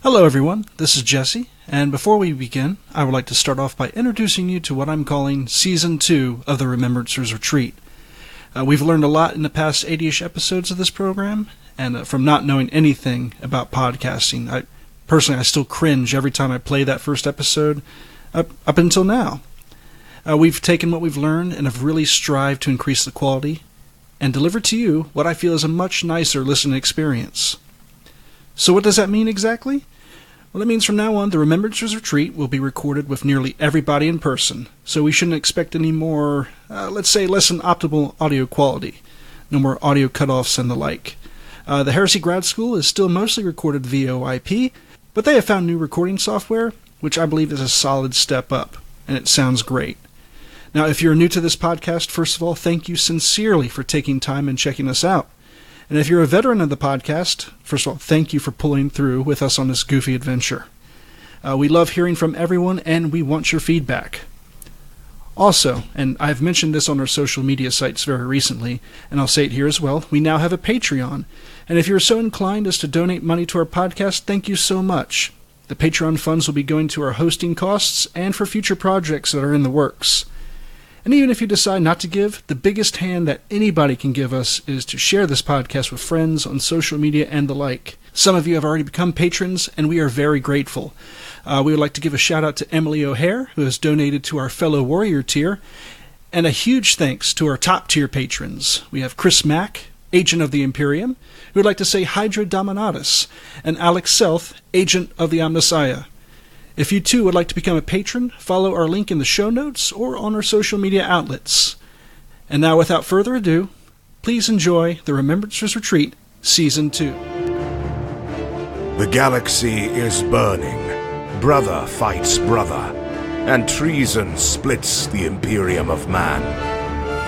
Hello everyone, this is Jesse, and before we begin, I would like to start off by introducing you to what I'm calling Season 2 of the Remembrancers Retreat. We've learned a lot in the past 80-ish episodes of this program, and from not knowing anything about podcasting, I still cringe every time I play that first episode, up until now. We've taken what we've learned and have really strived to increase the quality, and deliver to you what I feel is a much nicer listening experience. So what does that mean exactly? Well, it means from now on, the Remembrancers Retreat will be recorded with nearly everybody in person, so we shouldn't expect any more, let's say, less than optimal audio quality. No more audio cutoffs and the like. The Heresy Grad School is still mostly recorded via VoIP, but they have found new recording software, which I believe is a solid step up, and it sounds great. Now, if you're new to this podcast, first of all, thank you sincerely for taking time and checking us out. And if you're a veteran of the podcast, first of all, thank you for pulling through with us on this goofy adventure. We love hearing from everyone, and we want your feedback. Also, and I've mentioned this on our social media sites very recently, and I'll say it here as well, we now have a Patreon. And if you're so inclined as to donate money to our podcast, thank you so much. The Patreon funds will be going to our hosting costs and for future projects that are in the works. And even if you decide not to give, the biggest hand that anybody can give us is to share this podcast with friends on social media and the like. Some of you have already become patrons, and we are very grateful. We would like to give a shout out to Emily O'Hare, who has donated to our fellow warrior tier, and a huge thanks to our top tier patrons. We have Chris Mack, Agent of the Imperium, who would like to say Hydra Dominatus, and Alex Self, Agent of the Omnissiah. If you too would like to become a patron, follow our link in the show notes or on our social media outlets. And now, without further ado, please enjoy the Remembrancers Retreat, Season 2. The galaxy is burning. Brother fights brother, and treason splits the Imperium of Man.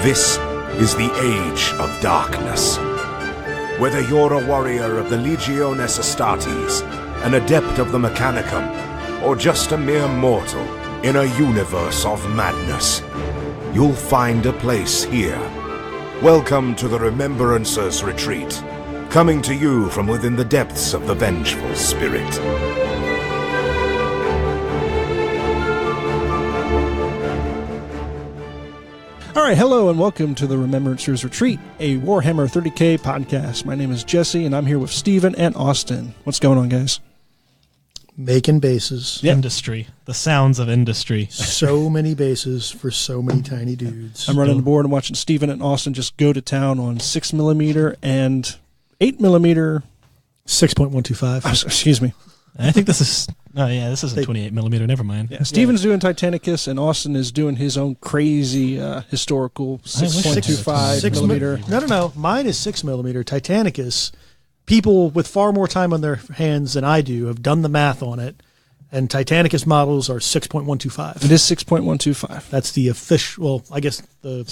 This is the Age of Darkness. Whether you're a warrior of the Legiones Astartes, an adept of the Mechanicum, or just a mere mortal in a universe of madness, you'll find a place here. Welcome to the Remembrancers Retreat, coming to you from within the depths of the vengeful spirit. Alright, hello and welcome to the Remembrancers Retreat, a Warhammer 30k podcast. My name is Jesse, and I'm here with Steven and Austin. What's going on, guys? Making bases. Yep. Industry. The sounds of industry. So many bases for so many tiny dudes. I'm running the board and watching Steven and Austin just go to town on 6mm and 8mm. 6.125. Excuse me. I think this is... Oh, yeah, this isn't 28mm. Never mind. Yeah, Steven's doing Titanicus, and Austin is doing his own crazy historical 6.25mm. No. Mine is 6mm. Titanicus... People with far more time on their hands than I do have done the math on it, and Titanicus models are 6.125. It is 6.125. That's the official, well, I guess the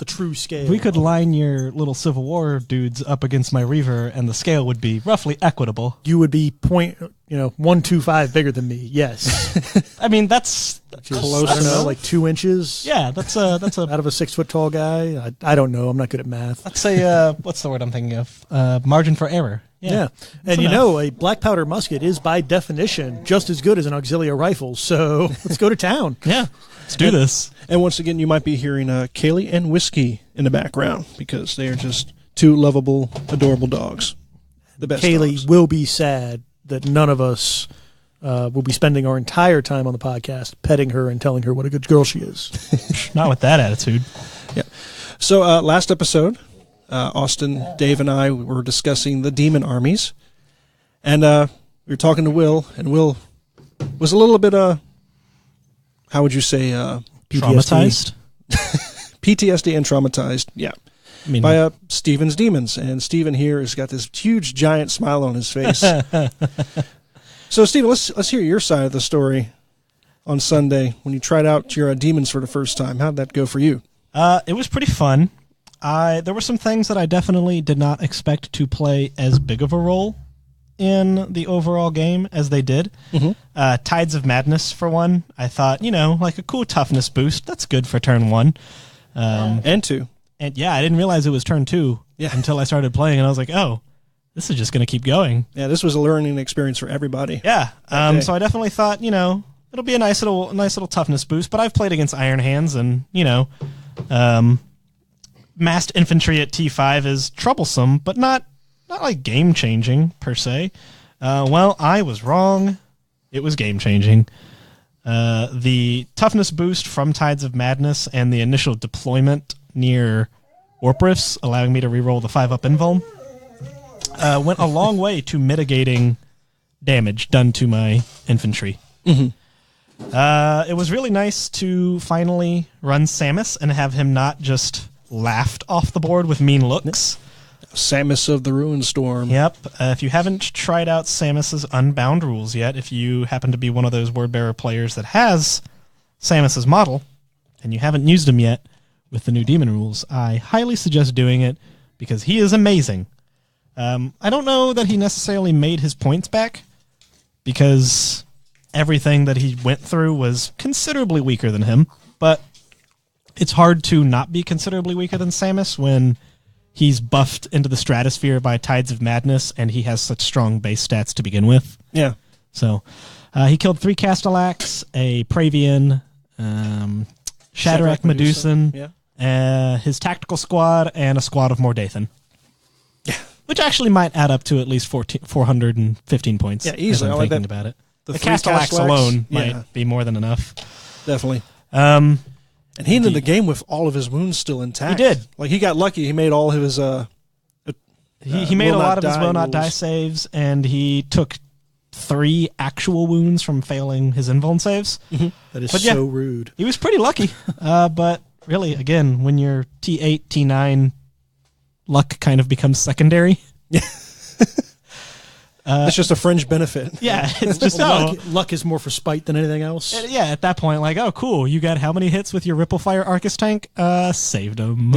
true scale. We could line your little Civil War dudes up against my Reaver, and the scale would be roughly equitable. You would be 125 bigger than me, yes. I mean, that's close. I don't know, like 2 inches. Yeah, that's a out of a 6 foot tall guy. I don't know. I'm not good at math. Let's say what's the word I'm thinking of? Margin for error. Yeah. And a black powder musket is by definition just as good as an auxiliary rifle. So let's go to town. Yeah, let's do this. And once again, you might be hearing Kaylee and Whiskey in the background because they are just two lovable, adorable dogs. The best. Kaylee dogs. will be sad that none of us will be spending our entire time on the podcast petting her and telling her what a good girl she is. Not with that attitude. Yeah. So last episode, Austin, Dave, and I were discussing the demon armies, and we were talking to Will, and Will was a little bit, how would you say, traumatized? PTSD and traumatized, yeah. By Steven's demons, and Steven here has got this huge giant smile on his face. So Steven, let's hear your side of the story on Sunday when you tried out your demons for the first time. How did that go for you? It was pretty fun. There were some things that I definitely did not expect to play as big of a role in the overall game as they did. Mm-hmm. Tides of Madness, for one. I thought, like a cool toughness boost. That's good for turn 1. And 2. And yeah, I didn't realize it was turn 2 until I started playing, and I was like, oh, this is just going to keep going. Yeah, this was a learning experience for everybody. Yeah. Okay. So I definitely thought, it'll be a nice little toughness boost. But I've played against Iron Hands, and massed infantry at T5 is troublesome, but not like game changing per se. Well, I was wrong. It was game changing. The toughness boost from Tides of Madness and the initial deployment near Warp Rifts, allowing me to reroll the 5-up invuln, went a long way to mitigating damage done to my infantry. Mm-hmm. It was really nice to finally run Samus and have him not just laughed off the board with mean looks. Samus of the Ruin Storm. Yep. If you haven't tried out Samus's Unbound rules yet, if you happen to be one of those Wordbearer players that has Samus's model, and you haven't used him yet with the new demon rules, I highly suggest doing it because he is amazing. I don't know that he necessarily made his points back because everything that he went through was considerably weaker than him, but it's hard to not be considerably weaker than Samus when he's buffed into the stratosphere by Tides of Madness and he has such strong base stats to begin with. Yeah. So he killed 3 Castellax, a Pravian, Shatterack Medusan, his tactical squad, and a squad of Mordathan. Yeah. Which actually might add up to at least 415 points. Yeah, easily. I'm I like thinking that. about it. The 3 Castellax alone might be more than enough. Definitely. And he ended the game with all of his wounds still intact. He did. Like, he got lucky. He made all of his... he made a lot of his will not die saves, and he took 3 actual wounds from failing his invuln saves. Mm-hmm. That is so rude. He was pretty lucky. But really, again, when you're T8, T9, luck kind of becomes secondary. It's just a fringe benefit. Yeah, it's just luck is more for spite than anything else. Yeah, at that point, like, oh, cool, you got how many hits with your Ripple Fire Arcus tank? Saved him.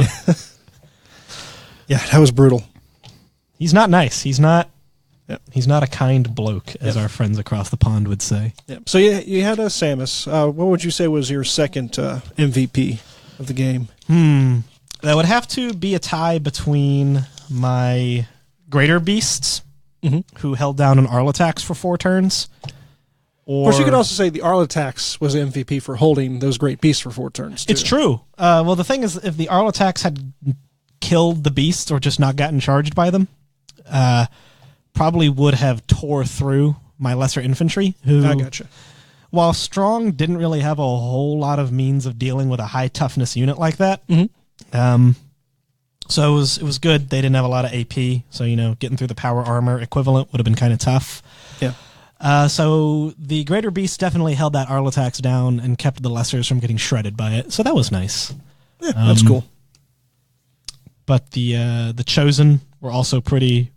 Yeah, that was brutal. He's not nice. He's not a kind bloke, as our friends across the pond would say. Yep. So you had a Samus. What would you say was your second MVP of the game? That would have to be a tie between my Greater Beasts, who held down an Arlatax for 4 turns. Or, of course, you could also say the Arlatax was MVP for holding those great beasts for 4 turns, too. It's true. Well, the thing is, if the Arlatax had killed the beasts or just not gotten charged by them, probably would have tore through my lesser infantry, who, I gotcha. While strong, didn't really have a whole lot of means of dealing with a high toughness unit like that. So it was good. They didn't have a lot of AP, so getting through the power armor equivalent would have been kind of tough. Yeah. So the Greater Beast definitely held that Arlatax down and kept the Lessers from getting shredded by it. So that was nice. Yeah, that's cool. But the Chosen were also pretty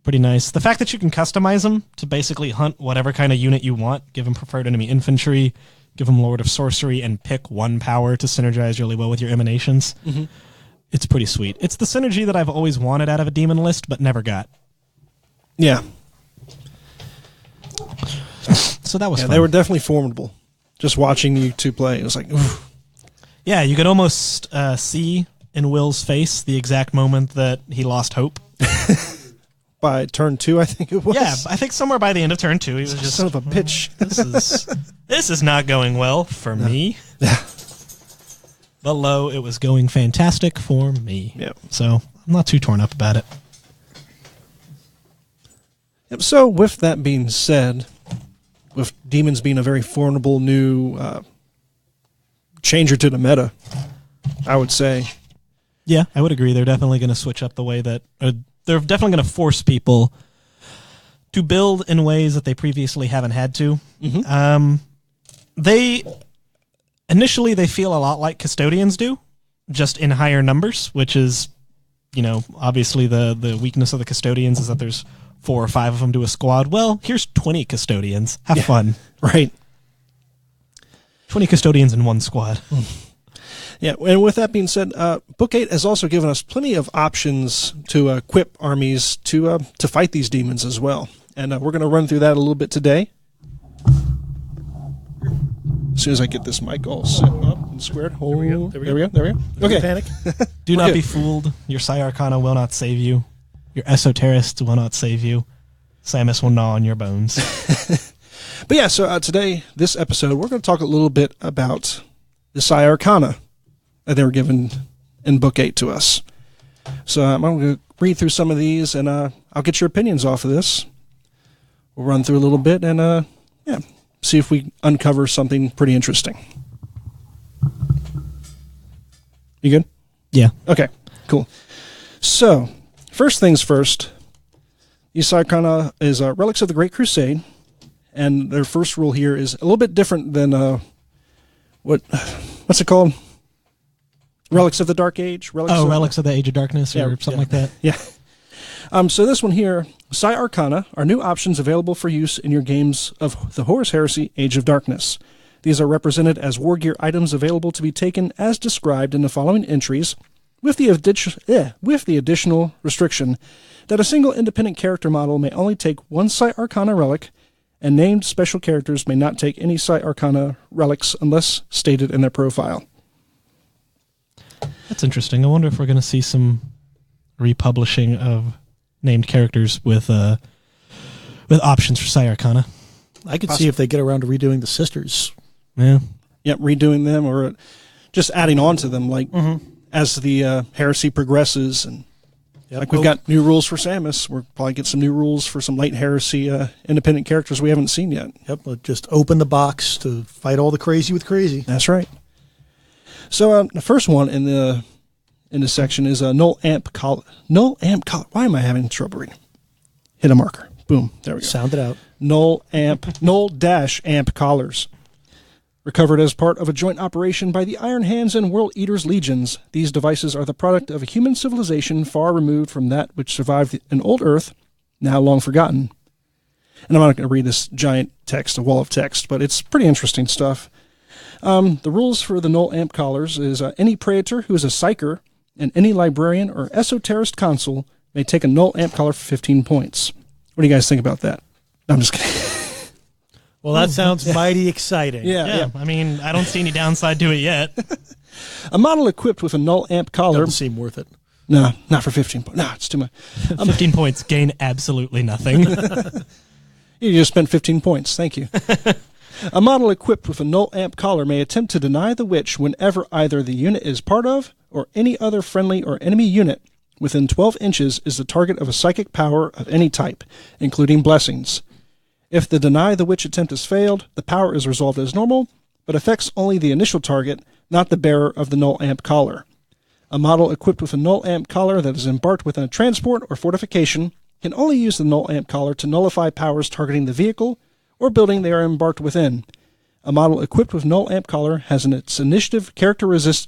nice. The fact that you can customize them to basically hunt whatever kind of unit you want, give them preferred enemy infantry, give them Lord of Sorcery, and pick 1 power to synergize really well with your emanations. It's pretty sweet. It's the synergy that I've always wanted out of a demon list, but never got. Yeah. So that was fun. They were definitely formidable. Just watching you two play, it was like, oof. Yeah, you could almost see in Will's face the exact moment that he lost hope. By turn 2, I think it was. Yeah, I think somewhere by the end of turn 2, he was just... Son of a bitch. This is not going well for me. Yeah. But lo, it was going fantastic for me. Yep. So I'm not too torn up about it. Yep. So with that being said, with demons being a very formidable new changer to the meta, I would say. Yeah, I would agree. They're definitely going to switch up the way that... they're definitely going to force people to build in ways that they previously haven't had to. Initially, they feel a lot like Custodians do, just in higher numbers, which is, obviously the weakness of the Custodians is that there's 4 or 5 of them to a squad. Well, here's 20 Custodians. Have fun. Right. 20 Custodians in 1 squad. Yeah, and with that being said, Book 8 has also given us plenty of options to equip armies to fight these demons as well. And we're going to run through that a little bit today. As soon as I get this mic all set up and squared. There we go. Okay. Panic. Do not be fooled. Your Psyarkana will not save you. Your esoterists will not save you. Samus will gnaw on your bones. But yeah, so today, this episode, we're going to talk a little bit about the Psyarkana that they were given in Book 8 to us. So I'm going to read through some of these, and I'll get your opinions off of this. We'll run through a little bit and see if we uncover something pretty interesting. You good? Yeah. Okay, cool. So, first things first, the Psyarkana is Relics of the Great Crusade, and their first rule here is a little bit different than what's it called? Relics of the Dark Age? Relics of the Age of Darkness or something like that. Yeah. So this one here, Psyarkana, are new options available for use in your games of the Horus Heresy, Age of Darkness. These are represented as war gear items available to be taken as described in the following entries, with the additional restriction that a single independent character model may only take one Psyarkana relic, and named special characters may not take any Psyarkana relics unless stated in their profile. That's interesting. I wonder if we're going to see some republishing of named characters with options for Psyarkana. I could see if they get around to redoing the sisters. Yeah. Yep, redoing them or just adding on to them, like as the heresy progresses. And we've got new rules for Samus. We'll probably get some new rules for some late heresy independent characters we haven't seen yet. Yep, we'll just open the box to fight all the crazy with crazy. That's right. So the first one in this section is a null amp collar. Null amp collar. Why am I having trouble reading? Hit a marker. Boom. There we go. Sound it out. Null dash amp collars. Recovered as part of a joint operation by the Iron Hands and World Eaters Legions, these devices are the product of a human civilization far removed from that which survived in old Earth, now long forgotten. And I'm not going to read this giant text, a wall of text, but it's pretty interesting stuff. The rules for the null amp collars is any praetor who is a psyker and any librarian or esoterist consul may take a null amp collar for 15 points. What do you guys think about that? No, I'm just kidding. Well, that sounds mighty exciting. Yeah. I mean, I don't see any downside to it yet. A model equipped with a null amp collar. Doesn't seem worth it. No, not for 15 points. No, it's too much. 15 points, gain absolutely nothing. You just spent 15 points. Thank you. A model equipped with a null amp collar may attempt to deny the witch whenever either the unit is part of or any other friendly or enemy unit within 12 inches is the target of a psychic power of any type, including blessings. If the deny the witch attempt has failed, the power is resolved as normal, but affects only the initial target, not the bearer of the null amp collar. A model equipped with a null amp collar that is embarked within a transport or fortification can only use the null amp collar to nullify powers targeting the vehicle or building they are embarked within. A model equipped with null amp collar has its initiative characteristic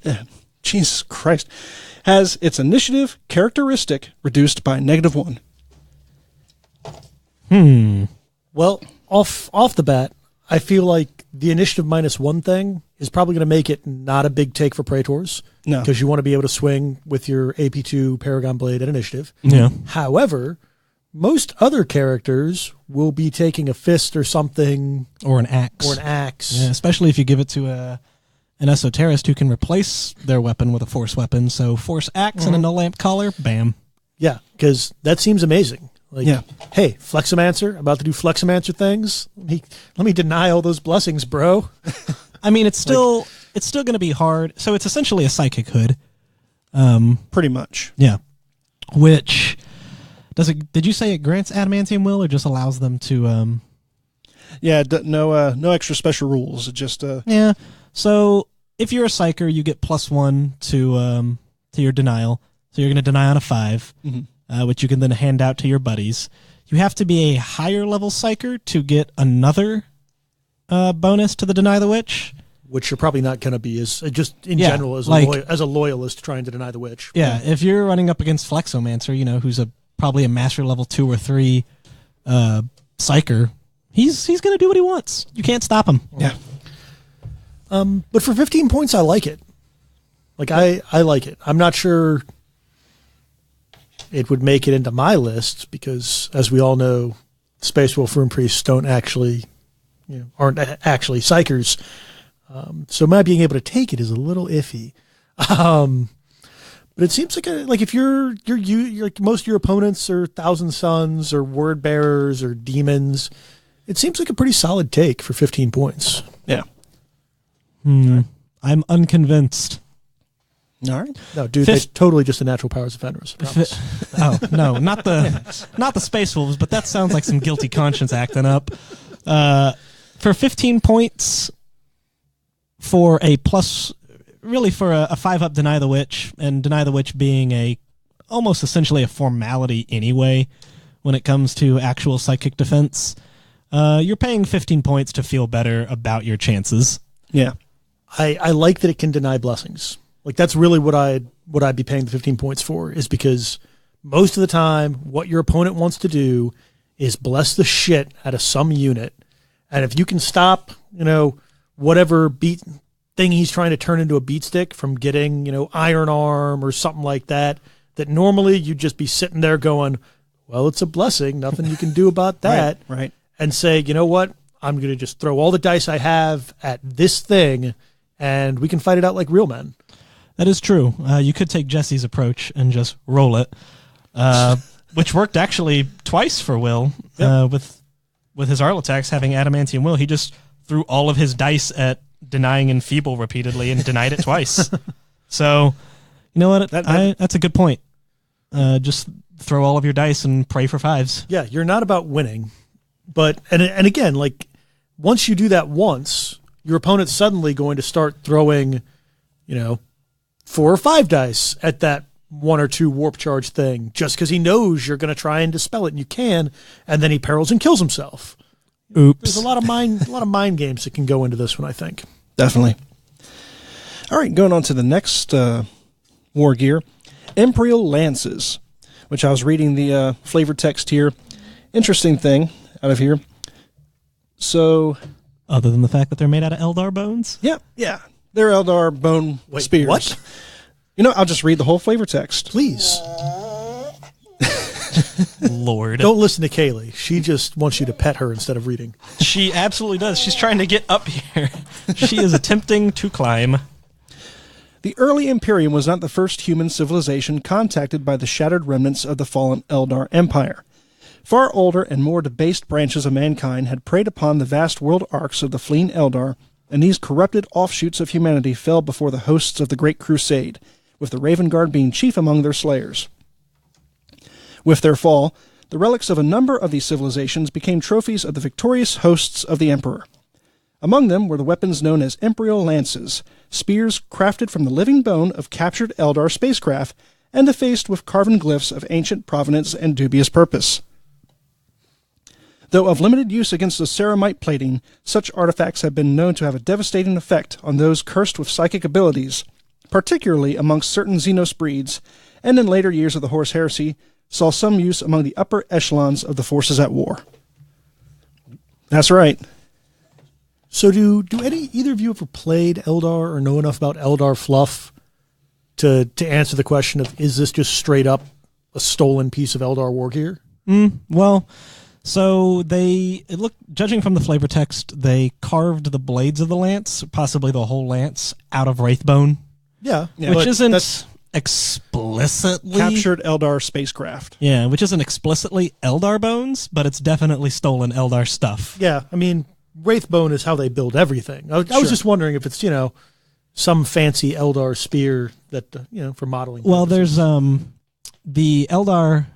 reduced by -1. Well, off the bat, I feel like the initiative -1 thing is probably going to make it not a big take for Praetors. No. Because you want to be able to swing with your AP2 Paragon Blade at initiative. Yeah. However, most other characters will be taking a fist or something. Or an axe. Yeah, especially if you give it to an esoterist who can replace their weapon with a force weapon. So force axe and a null amp collar, bam. Yeah, because that seems amazing. Like, hey, Flexomancer, about to do Flexomancer things. Let me deny all those blessings, bro. I mean, it's still going to be hard. So it's essentially a psychic hood. Pretty much. Yeah. Which did you say it grants adamantium will or just allows them to no extra special rules. It just Yeah. So if you're a psyker, you get +1 to your denial. So you're going to deny on a 5. Which you can then hand out to your buddies. You have to be a higher level psyker to get another bonus to the Deny the Witch. Which you're probably not going to be as general as a loyalist trying to deny the witch. Yeah, if you're running up against Flexomancer, who's probably a master level 2 or 3 psyker, he's going to do what he wants. You can't stop him. Yeah. But for 15 points, I like it. Like I like it. I'm not sure it would make it into my list because, as we all know, Space Wolf Rune Priests aren't actually psychers. So my being able to take it is a little iffy. But it seems like if you're like most of your opponents are Thousand Suns or Word Bearers or Demons, it seems like a pretty solid take for 15 points. Yeah. I'm unconvinced. All right. No, dude, they're totally just the Natural Powers Defenders. I promise. Oh no, not the Space Wolves, but that sounds like some guilty conscience acting up. For 15 points, for a plus, really for a 5-up Deny the Witch, and Deny the Witch being almost essentially a formality anyway when it comes to actual psychic defense. You're paying 15 points to feel better about your chances. Yeah. I like that it can deny blessings. Like that's really what I'd be paying the 15 points for, is because most of the time what your opponent wants to do is bless the shit out of some unit. And if you can stop, whatever beat thing he's trying to turn into a beat stick from getting, Iron Arm or something like that normally you'd just be sitting there going, well, it's a blessing. Nothing you can do about that. Right. And say, you know what? I'm going to just throw all the dice I have at this thing and we can fight it out like real men. That is true. You could take Jesse's approach and just roll it, which worked actually twice for Will. Yep. With his Arl attacks having Adamantium Will, he just threw all of his dice at denying Enfeeble repeatedly and denied it twice. So, you know what? That's a good point. Just throw all of your dice and pray for 5s. Yeah, you're not about winning, but and again, like once you do that once, your opponent's suddenly going to start throwing, 4 or 5 dice at that 1 or 2 warp charge thing, just because he knows you're going to try and dispel it, and you can, and then he perils and kills himself. Oops. There's a lot of mind games that can go into this one, I think. Definitely. All right, going on to the next war gear, Imperial Lances, which I was reading the flavor text here. Interesting thing out of here. So, other than the fact that they're made out of Eldar bones? Yeah. They're Eldar bone spears. What? I'll just read the whole flavor text. Please. Lord. Don't listen to Kaylee. She just wants you to pet her instead of reading. She absolutely does. She's trying to get up here. She is attempting to climb. The early Imperium was not the first human civilization contacted by the shattered remnants of the fallen Eldar Empire. Far older and more debased branches of mankind had preyed upon the vast world arcs of the fleeing Eldar, and these corrupted offshoots of humanity fell before the hosts of the Great Crusade, with the Raven Guard being chief among their slayers. With their fall, the relics of a number of these civilizations became trophies of the victorious hosts of the Emperor. Among them were the weapons known as Imperial Lances, spears crafted from the living bone of captured Eldar spacecraft and defaced with carven glyphs of ancient provenance and dubious purpose. Though of limited use against the ceramite plating, such artifacts have been known to have a devastating effect on those cursed with psychic abilities, particularly amongst certain Xenos breeds, and in later years of the Horus Heresy, saw some use among the upper echelons of the forces at war. That's right. So do either of you ever played Eldar or know enough about Eldar fluff to answer the question of, is this just straight up a stolen piece of Eldar war gear? Well, so judging from the flavor text, they carved the blades of the lance, possibly the whole lance, out of wraithbone. Yeah. Which isn't explicitly captured Eldar spacecraft. Yeah, which isn't explicitly Eldar bones, but it's definitely stolen Eldar stuff. Yeah, I mean, wraithbone is how they build everything. I was just wondering if it's, some fancy Eldar spear that, for modeling Well, purposes. there's the Eldar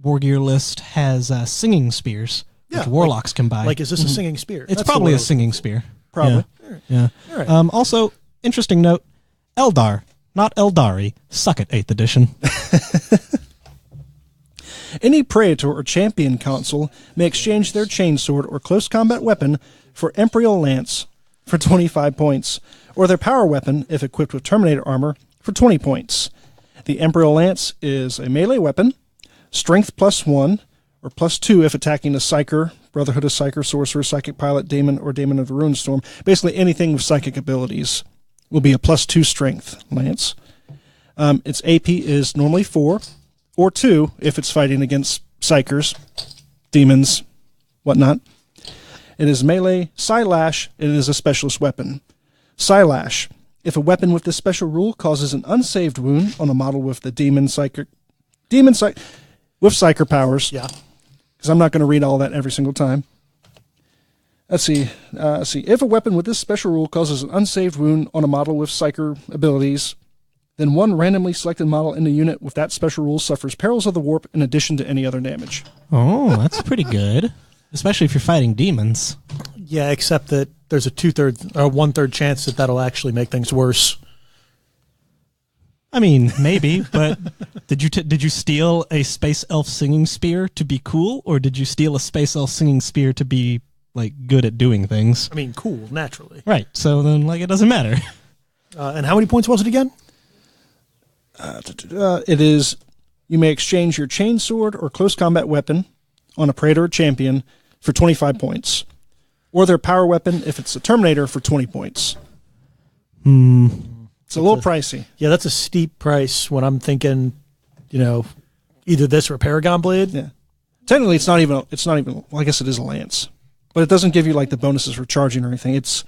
war gear list has singing spears, which warlocks can buy. Like, is this a singing spear? It's probably a singing spear. Probably. Yeah. All right. Also, interesting note, Eldar, not Eldari. Suck it, 8th edition. Any Praetor or Champion Consul may exchange their chainsword or close combat weapon for Imperial Lance for 25 points, or their power weapon, if equipped with Terminator armor, for 20 points. The Imperial Lance is a melee weapon, strength +1, or +2 if attacking a Psyker, Brotherhood of Psyker, Sorcerer, Psychic Pilot, Daemon, or Daemon of the Runestorm. Basically anything with psychic abilities will be a +2 strength lance. Its AP is normally 4, or 2 if it's fighting against Psykers, demons, whatnot. It is melee, Psylash, and it is a specialist weapon. Psylash If a weapon with this special rule causes an unsaved wound on a model with the with Psyker powers. Yeah. Because I'm not going to read all that every single time. Let's see. If a weapon with this special rule causes an unsaved wound on a model with Psyker abilities, then one randomly selected model in the unit with that special rule suffers perils of the warp in addition to any other damage. Oh, that's pretty good. Especially if you're fighting demons. Yeah, except that there's a 1/3 chance that that'll actually make things worse. I mean, maybe, but did you steal a space elf singing spear to be cool, or did you steal a space elf singing spear to be like good at doing things? I mean, cool, naturally. Right. So then, like, it doesn't matter. And how many points was it again? It is, you may exchange your chainsword or close combat weapon on a Praetor or Champion for 25 points. Or their power weapon if it's a Terminator for 20 points. It's a little pricey. Yeah, that's a steep price when I'm thinking, either this or a Paragon Blade. Yeah. Technically, it's not even, well, I guess it is a Lance. But it doesn't give you like the bonuses for charging or anything. It's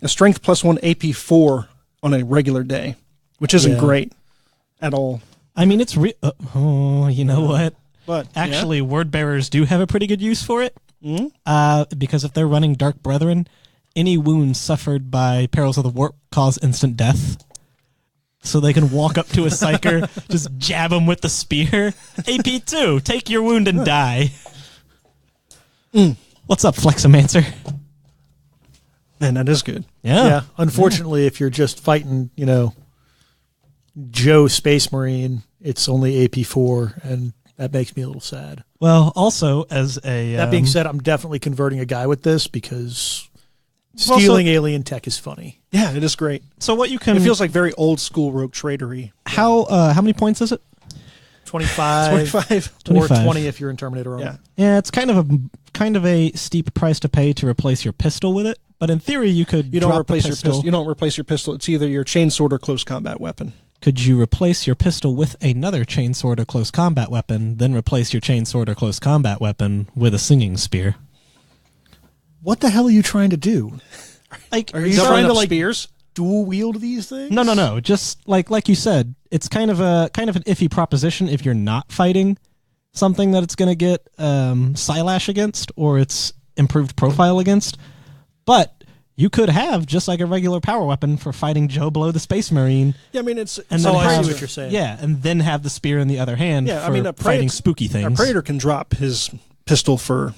a strength +1 AP 4 on a regular day, which isn't great at all. I mean, it's you know what? But actually, word bearers do have a pretty good use for it. Because if they're running Dark Brethren, any wounds suffered by perils of the warp cause instant death. So they can walk up to a psyker, just jab him with the spear. AP2, take your wound and die. What's up, Flexomancer? Man, that is good. Yeah. Unfortunately, if you're just fighting, Joe Space Marine, it's only AP4, and that makes me a little sad. Well, also, as a... that being said, I'm definitely converting a guy with this because stealing alien tech is funny. Yeah, it is great. So what you can... It feels like very old school rogue tradery. How many points is it? 25. 25. Or 20 if you're in Terminator only. Yeah, it's kind of a steep price to pay to replace your pistol with it. But in theory, you could You don't drop replace the your pistol. You don't replace your pistol. It's either your chainsword or close combat weapon. Could you replace your pistol with another chainsword or close combat weapon, then replace your chainsword or close combat weapon with a singing spear? What the hell are you trying to do? Are you trying to spears? Dual wield these things? No. Just like you said, it's kind of an iffy proposition if you're not fighting something that it's going to get Psylash against or its improved profile against. But you could have just like a regular power weapon for fighting Joe Blow the Space Marine. Yeah, I mean I see what you're saying. Yeah, and then have the spear in the other hand for fighting spooky things. A Praetor can drop his pistol for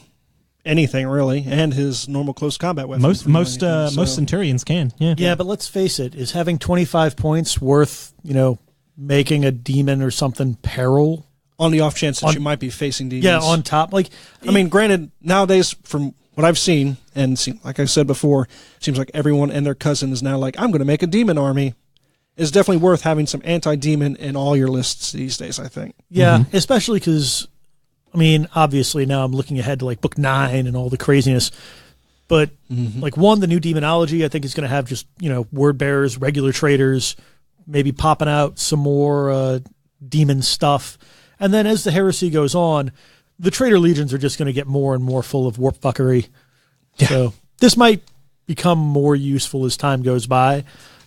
anything really, and his normal close combat weapon. Most Centurions can. Yeah, but let's face it: is having 25 points worth making a demon or something peril? On the off chance that you might be facing demons. Yeah, on top. I mean, granted, nowadays from what I've seen, and like I said before, it seems like everyone and their cousin is now like, I'm going to make a demon army. It's definitely worth having some anti-demon in all your lists these days, I think. Yeah, especially because, obviously now I'm looking ahead to like book 9 and all the craziness. But the new demonology, I think is going to have just, word bearers, regular traders, maybe popping out some more demon stuff. And then as the heresy goes on, the Trader Legions are just going to get more and more full of warp fuckery. Yeah. So this might become more useful as time goes by.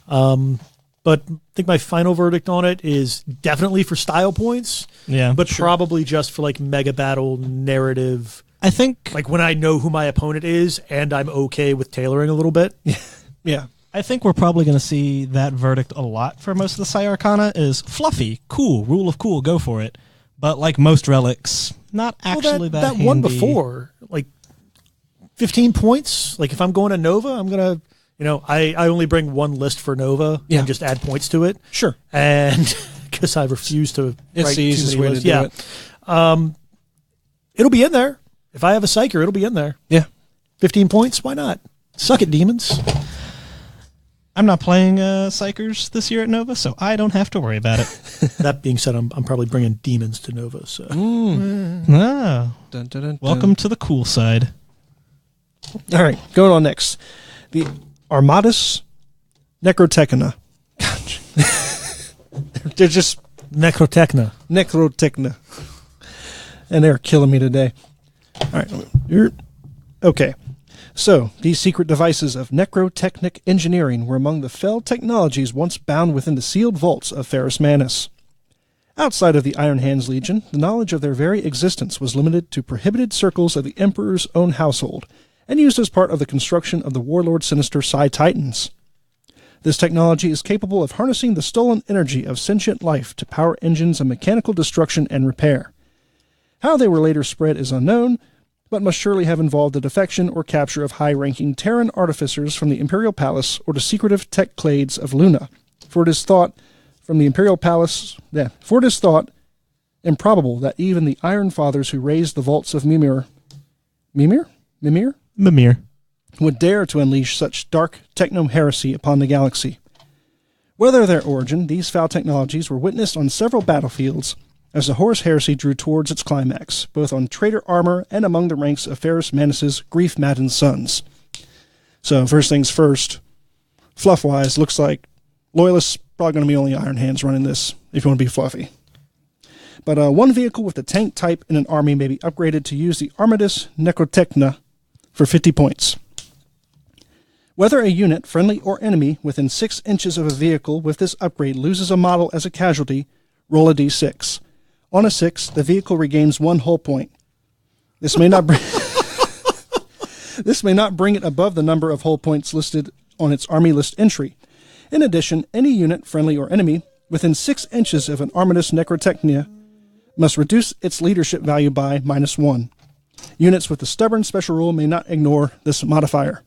But I think my final verdict on it is definitely for style points. Yeah. But probably just for like mega battle narrative. I think like when I know who my opponent is and I'm okay with tailoring a little bit. Yeah. I think we're probably going to see that verdict a lot for most of the Psyarkana is fluffy, cool, rule of cool, go for it. But like most relics, not actually that handy. One before, like 15 points. Like if I'm going to Nova, I'm going to, I only bring one list for Nova and just add points to it. Sure. And because I refuse to it's the easiest way to do it. It'll be in there. If I have a Psyker, it'll be in there. Yeah. 15 points, why not? Suck it, demons. I'm not playing Psykers this year at Nova, so I don't have to worry about it. That being said, I'm probably bringing demons to Nova. So, Dun, dun, dun, welcome to the cool side. All right, going on next. The Armatus Necrotechna. They're just Necrotechna. And they're killing me today. All right. Okay. So, these secret devices of necrotechnic engineering were among the fell technologies once bound within the sealed vaults of Ferrus Manus. Outside of the Iron Hands Legion, the knowledge of their very existence was limited to prohibited circles of the Emperor's own household, and used as part of the construction of the Warlord Sinister Psi-Titans. This technology is capable of harnessing the stolen energy of sentient life to power engines of mechanical destruction and repair. How they were later spread is unknown, but must surely have involved the defection or capture of high-ranking Terran artificers from the Imperial Palace or the secretive tech clades of Luna, for it is thought improbable that even the Iron Fathers who raised the vaults of Mimir would dare to unleash such dark techno-heresy upon the galaxy. Whether their origin, these foul technologies were witnessed on several battlefields as the Horus Heresy drew towards its climax, both on traitor armor and among the ranks of Ferrus Manus' grief-maddened sons. So, first things first, fluff-wise, looks like Loyalists probably going to be only Iron Hands running this, if you want to be fluffy. But one vehicle with the tank type in an army may be upgraded to use the Armadus Necrotechna for 50 points. Whether a unit, friendly or enemy, within 6 inches of a vehicle with this upgrade loses a model as a casualty, roll a d6. On a 6, the vehicle regains 1 hull point. This may not bring it above the number of hull points listed on its army list entry. In addition, any unit, friendly or enemy, within 6 inches of an Armadus Necrotechnia must reduce its leadership value by -1. Units with the stubborn special rule may not ignore this modifier.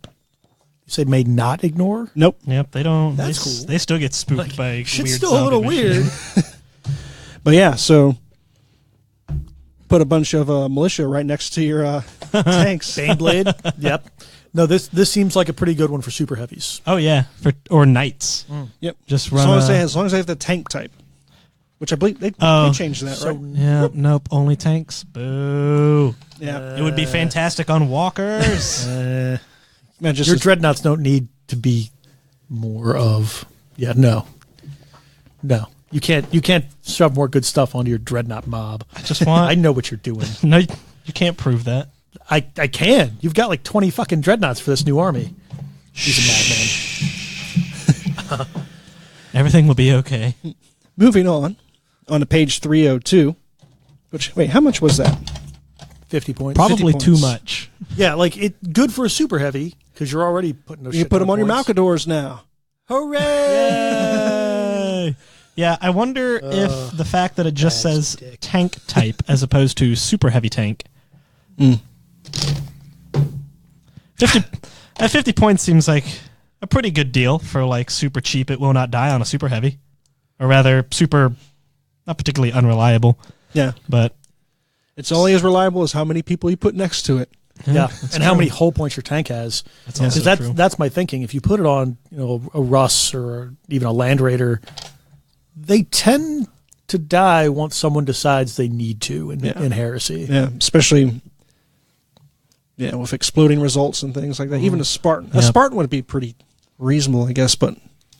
You say may not ignore? Nope. Yep, they don't. That's they, cool. They still get spooked by Shit's weird still a little zombie weird. machines. But yeah, so put a bunch of militia right next to your tanks. Baneblade. Yep. No, this seems like a pretty good one for super heavies. Oh yeah, or knights. Yep. Just As run. long as they have the tank type, which I believe they changed that, right? Yeah, nope, only tanks. Boo. Yeah. It would be fantastic on walkers. Man, just Your dreadnoughts don't need to be more of. Yeah, no. You can't shove more good stuff onto your dreadnought mob. I just want. I know what you're doing. No, you can't prove that. I can. You've got like 20 fucking dreadnoughts for this new army. He's a madman. Everything will be okay. moving on to page 302. Which, wait, how much was that? 50 points. Probably 50 too points. much. Yeah, like it good for a super heavy because you're already putting those. You can put them on your Malcadors now. Hooray! Yay! Yeah, I wonder if the fact that it just that's says dick. tank type as opposed to super heavy tank. 50 points seems like a pretty good deal for like super cheap. It will not die on a super heavy, or rather super, not particularly unreliable. Yeah. But It's only as reliable as how many people you put next to it. Yeah, that's and how true. many hull points your tank has. That's also Because true. that's my thinking. If you put it on, a Russ or even a Land Raider, they tend to die once someone decides they need to in Heresy. Yeah, especially with exploding results and things like that. Even a Spartan. A Yep. Spartan would be pretty reasonable, I guess, but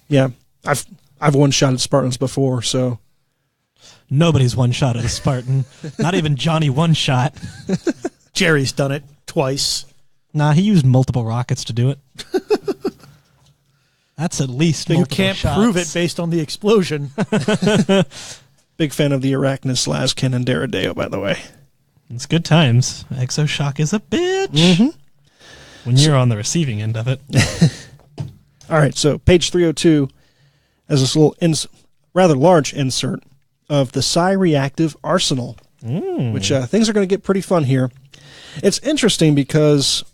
yeah. I've one-shotted Spartans before, so Nobody's one shot at a Spartan. Not even Johnny one shot. Jerry's done it twice. Nah, he used multiple rockets to do it. That's at least So you multiple can't shots. prove it based on the explosion. big fan of the Arachnus, Laskin, and Daradeo, by the way. It's good times. Exoshock is a bitch. Mm-hmm. When you're on the receiving end of it. All right, so page 302 has this little rather large insert of the Psi-Reactive Arsenal, which things are going to get pretty fun here. It's interesting because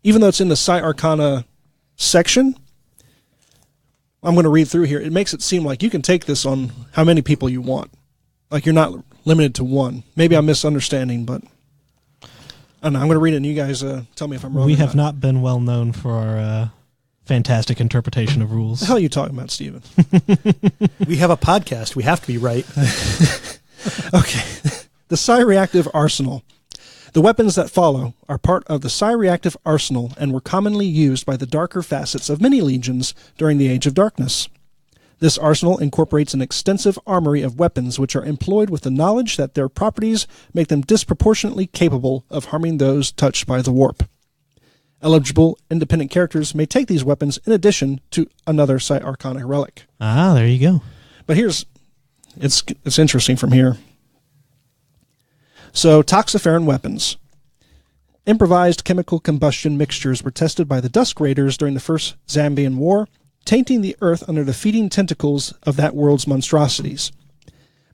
even though it's in the Psyarkana section, I'm going to read through here. It makes it seem like you can take this on how many people you want. Like you're not limited to one. Maybe I'm misunderstanding, but I don't know. I'm going to read it and you guys tell me if I'm wrong. We or have not been well known for our fantastic interpretation of rules. What the hell are you talking about, Steven? We have a podcast. We have to be right. Okay. The Psi-Reactive Arsenal. The weapons that follow are part of the Psi-Reactive Arsenal and were commonly used by the darker facets of many legions during the Age of Darkness. This arsenal incorporates an extensive armory of weapons which are employed with the knowledge that their properties make them disproportionately capable of harming those touched by the warp. Eligible independent characters may take these weapons in addition to another Psyarkana relic. Ah, there you go. But it's interesting from here. So, Toxiferan weapons. Improvised chemical combustion mixtures were tested by the Dusk Raiders during the First Zambian War, tainting the earth under the feeding tentacles of that world's monstrosities.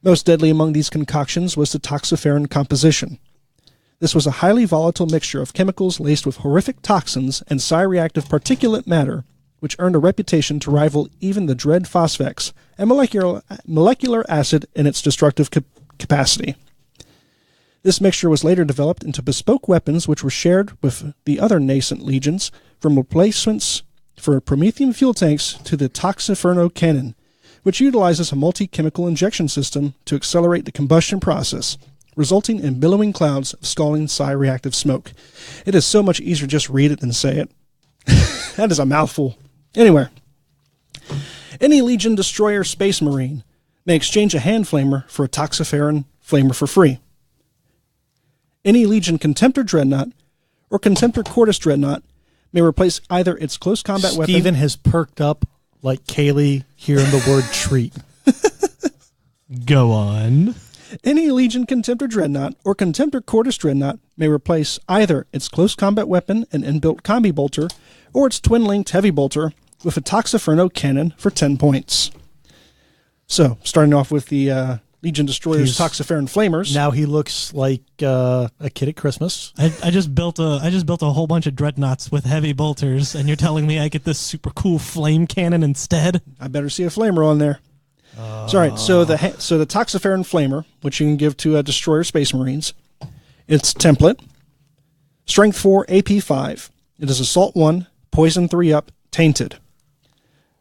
Most deadly among these concoctions was the Toxiferan composition. This was a highly volatile mixture of chemicals laced with horrific toxins and psi-reactive particulate matter, which earned a reputation to rival even the dread phosphex and molecular acid in its destructive capacity. This mixture was later developed into bespoke weapons which were shared with the other nascent legions, from replacements for Promethean fuel tanks to the Toxiferno cannon, which utilizes a multi-chemical injection system to accelerate the combustion process, resulting in billowing clouds of scalding psi-reactive smoke. It is so much easier to just read it than say it. That is a mouthful. Anyway, any Legion Destroyer Space Marine may exchange a hand flamer for a Toxiferan flamer for free. Any Legion Contemptor Dreadnought or Contemptor Cordis Dreadnought may replace either its close combat weapon... Steven has perked up like Kaylee hearing the word treat. Go on. Any Legion Contemptor Dreadnought or Contemptor Cordis Dreadnought may replace either its close combat weapon and inbuilt combi bolter or its twin-linked heavy bolter with a Toxiferno cannon for 10 points. So, starting off with the Legion Destroyer's Toxiferan Flamers. Now he looks like a kid at Christmas. I just built a whole bunch of dreadnoughts with heavy bolters, and you're telling me I get this super cool flame cannon instead? I better see a flamer on there. Sorry, so the Toxiferan Flamer, which you can give to Destroyer Space Marines, it's template, Strength 4, AP 5. It is Assault 1, Poison 3 up, Tainted.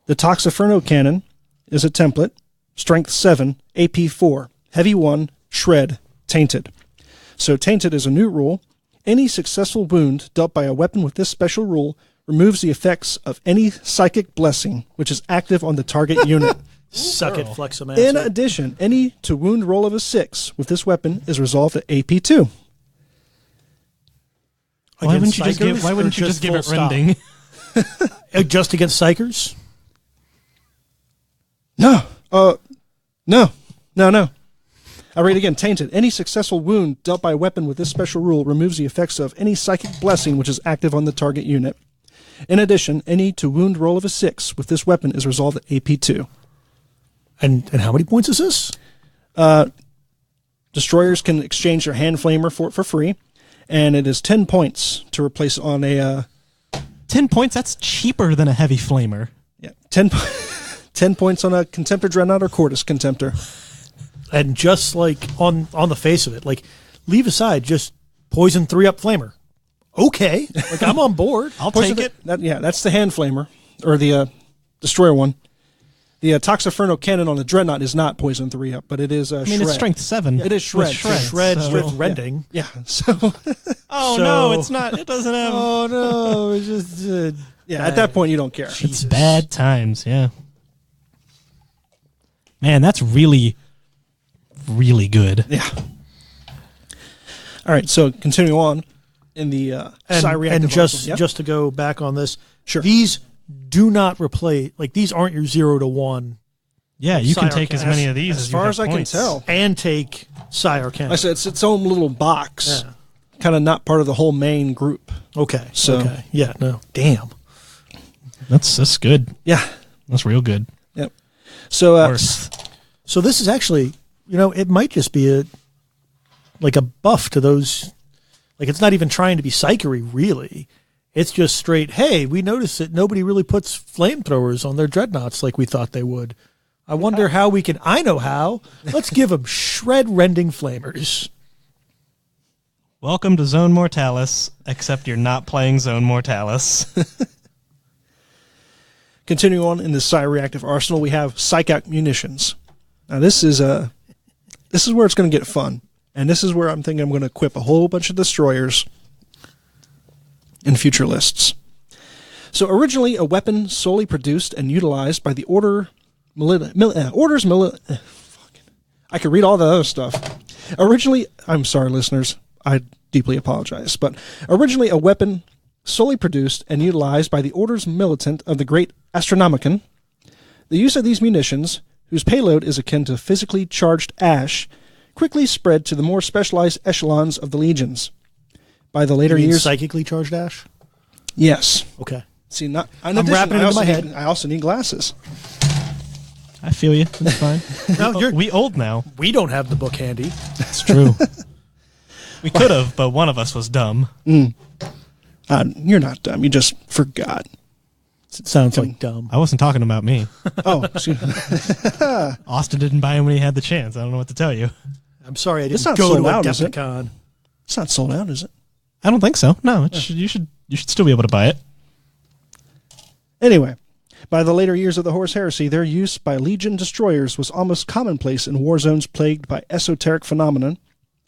The Toxiferno Cannon is a template, Strength 7, AP 4, Heavy 1, Shred, Tainted. So Tainted is a new rule. Any successful wound dealt by a weapon with this special rule removes the effects of any psychic blessing which is active on the target unit. Suck it, Flexomancer. In addition, any to wound roll of a 6 with this weapon is resolved at AP 2. Why wouldn't you just give it rending? Just against Psychers? No. No. I'll read it again. Tainted. Any successful wound dealt by a weapon with this special rule removes the effects of any psychic blessing which is active on the target unit. In addition, any to wound roll of a 6 with this weapon is resolved at AP 2. And how many points is this? Destroyers can exchange their hand flamer for it for free, and it is 10 points to replace on a... 10 points? That's cheaper than a heavy flamer. Yeah, 10 points on a Contemptor Dreadnought or Cordis Contemptor. And just like on the face of it, like leave aside just Poison 3 up Flamer. Okay, like I'm on board. I'll take it. That's the hand flamer, or the Destroyer one. The Toxiferno Cannon on the Dreadnought is not Poison 3 up, but it is Shred. It's Strength 7. It is Shred. Shred with rending. Yeah. So. No, it's not. It doesn't have. Oh no, it's just. At that point you don't care. It's bad times. Yeah. Man, that's really, really good. Yeah. All right. So continuing on in the and just to go back on this, sure. These do not replace, like these aren't your 0 to 1. Yeah, you can take as many of these as far as I points. can tell, and take Psyarkana. I said it's its own little box, kind of not part of the whole main group. Okay, yeah, no, damn, that's good. Yeah, that's real good. Yep. So, so this is actually, it might just be a buff to those. Like it's not even trying to be psychery, really. It's just straight, hey, we noticed that nobody really puts flamethrowers on their dreadnoughts like we thought they would. I wonder how we can... I know how. Let's give them shred-rending flamers. Welcome to Zone Mortalis, except you're not playing Zone Mortalis. Continuing on in the Psi-Reactive Arsenal, we have Psychic Munitions. Now, this is where it's going to get fun. And this is where I'm thinking I'm going to equip a whole bunch of destroyers in future lists. So originally a weapon solely produced and utilized by the I could read all the other stuff. Originally, I'm sorry listeners, I deeply apologize, but originally a weapon solely produced and utilized by the Orders Militant of the Great Astronomicon. The use of these munitions, whose payload is akin to physically charged ash, quickly spread to the more specialized echelons of the legions. By the later You mean years, psychically charged ash? yes. Okay. See, not. I'm wrapping it into my head. I also need glasses. I feel you. It's fine. No, we old now. we don't have the book handy. It's true. We could have, but one of us was dumb. You're not dumb. You just forgot. It sounds like dumb. I wasn't talking about me. Oh, excuse me. Austin didn't buy him when he had the chance. I don't know what to tell you. I'm sorry I It's didn't not go sold to out, is it? Adepticon. It's not sold out, is it? I don't think so. No, you should still be able to buy it. Anyway, by the later years of the Horus Heresy, their use by Legion destroyers was almost commonplace in war zones plagued by esoteric phenomenon,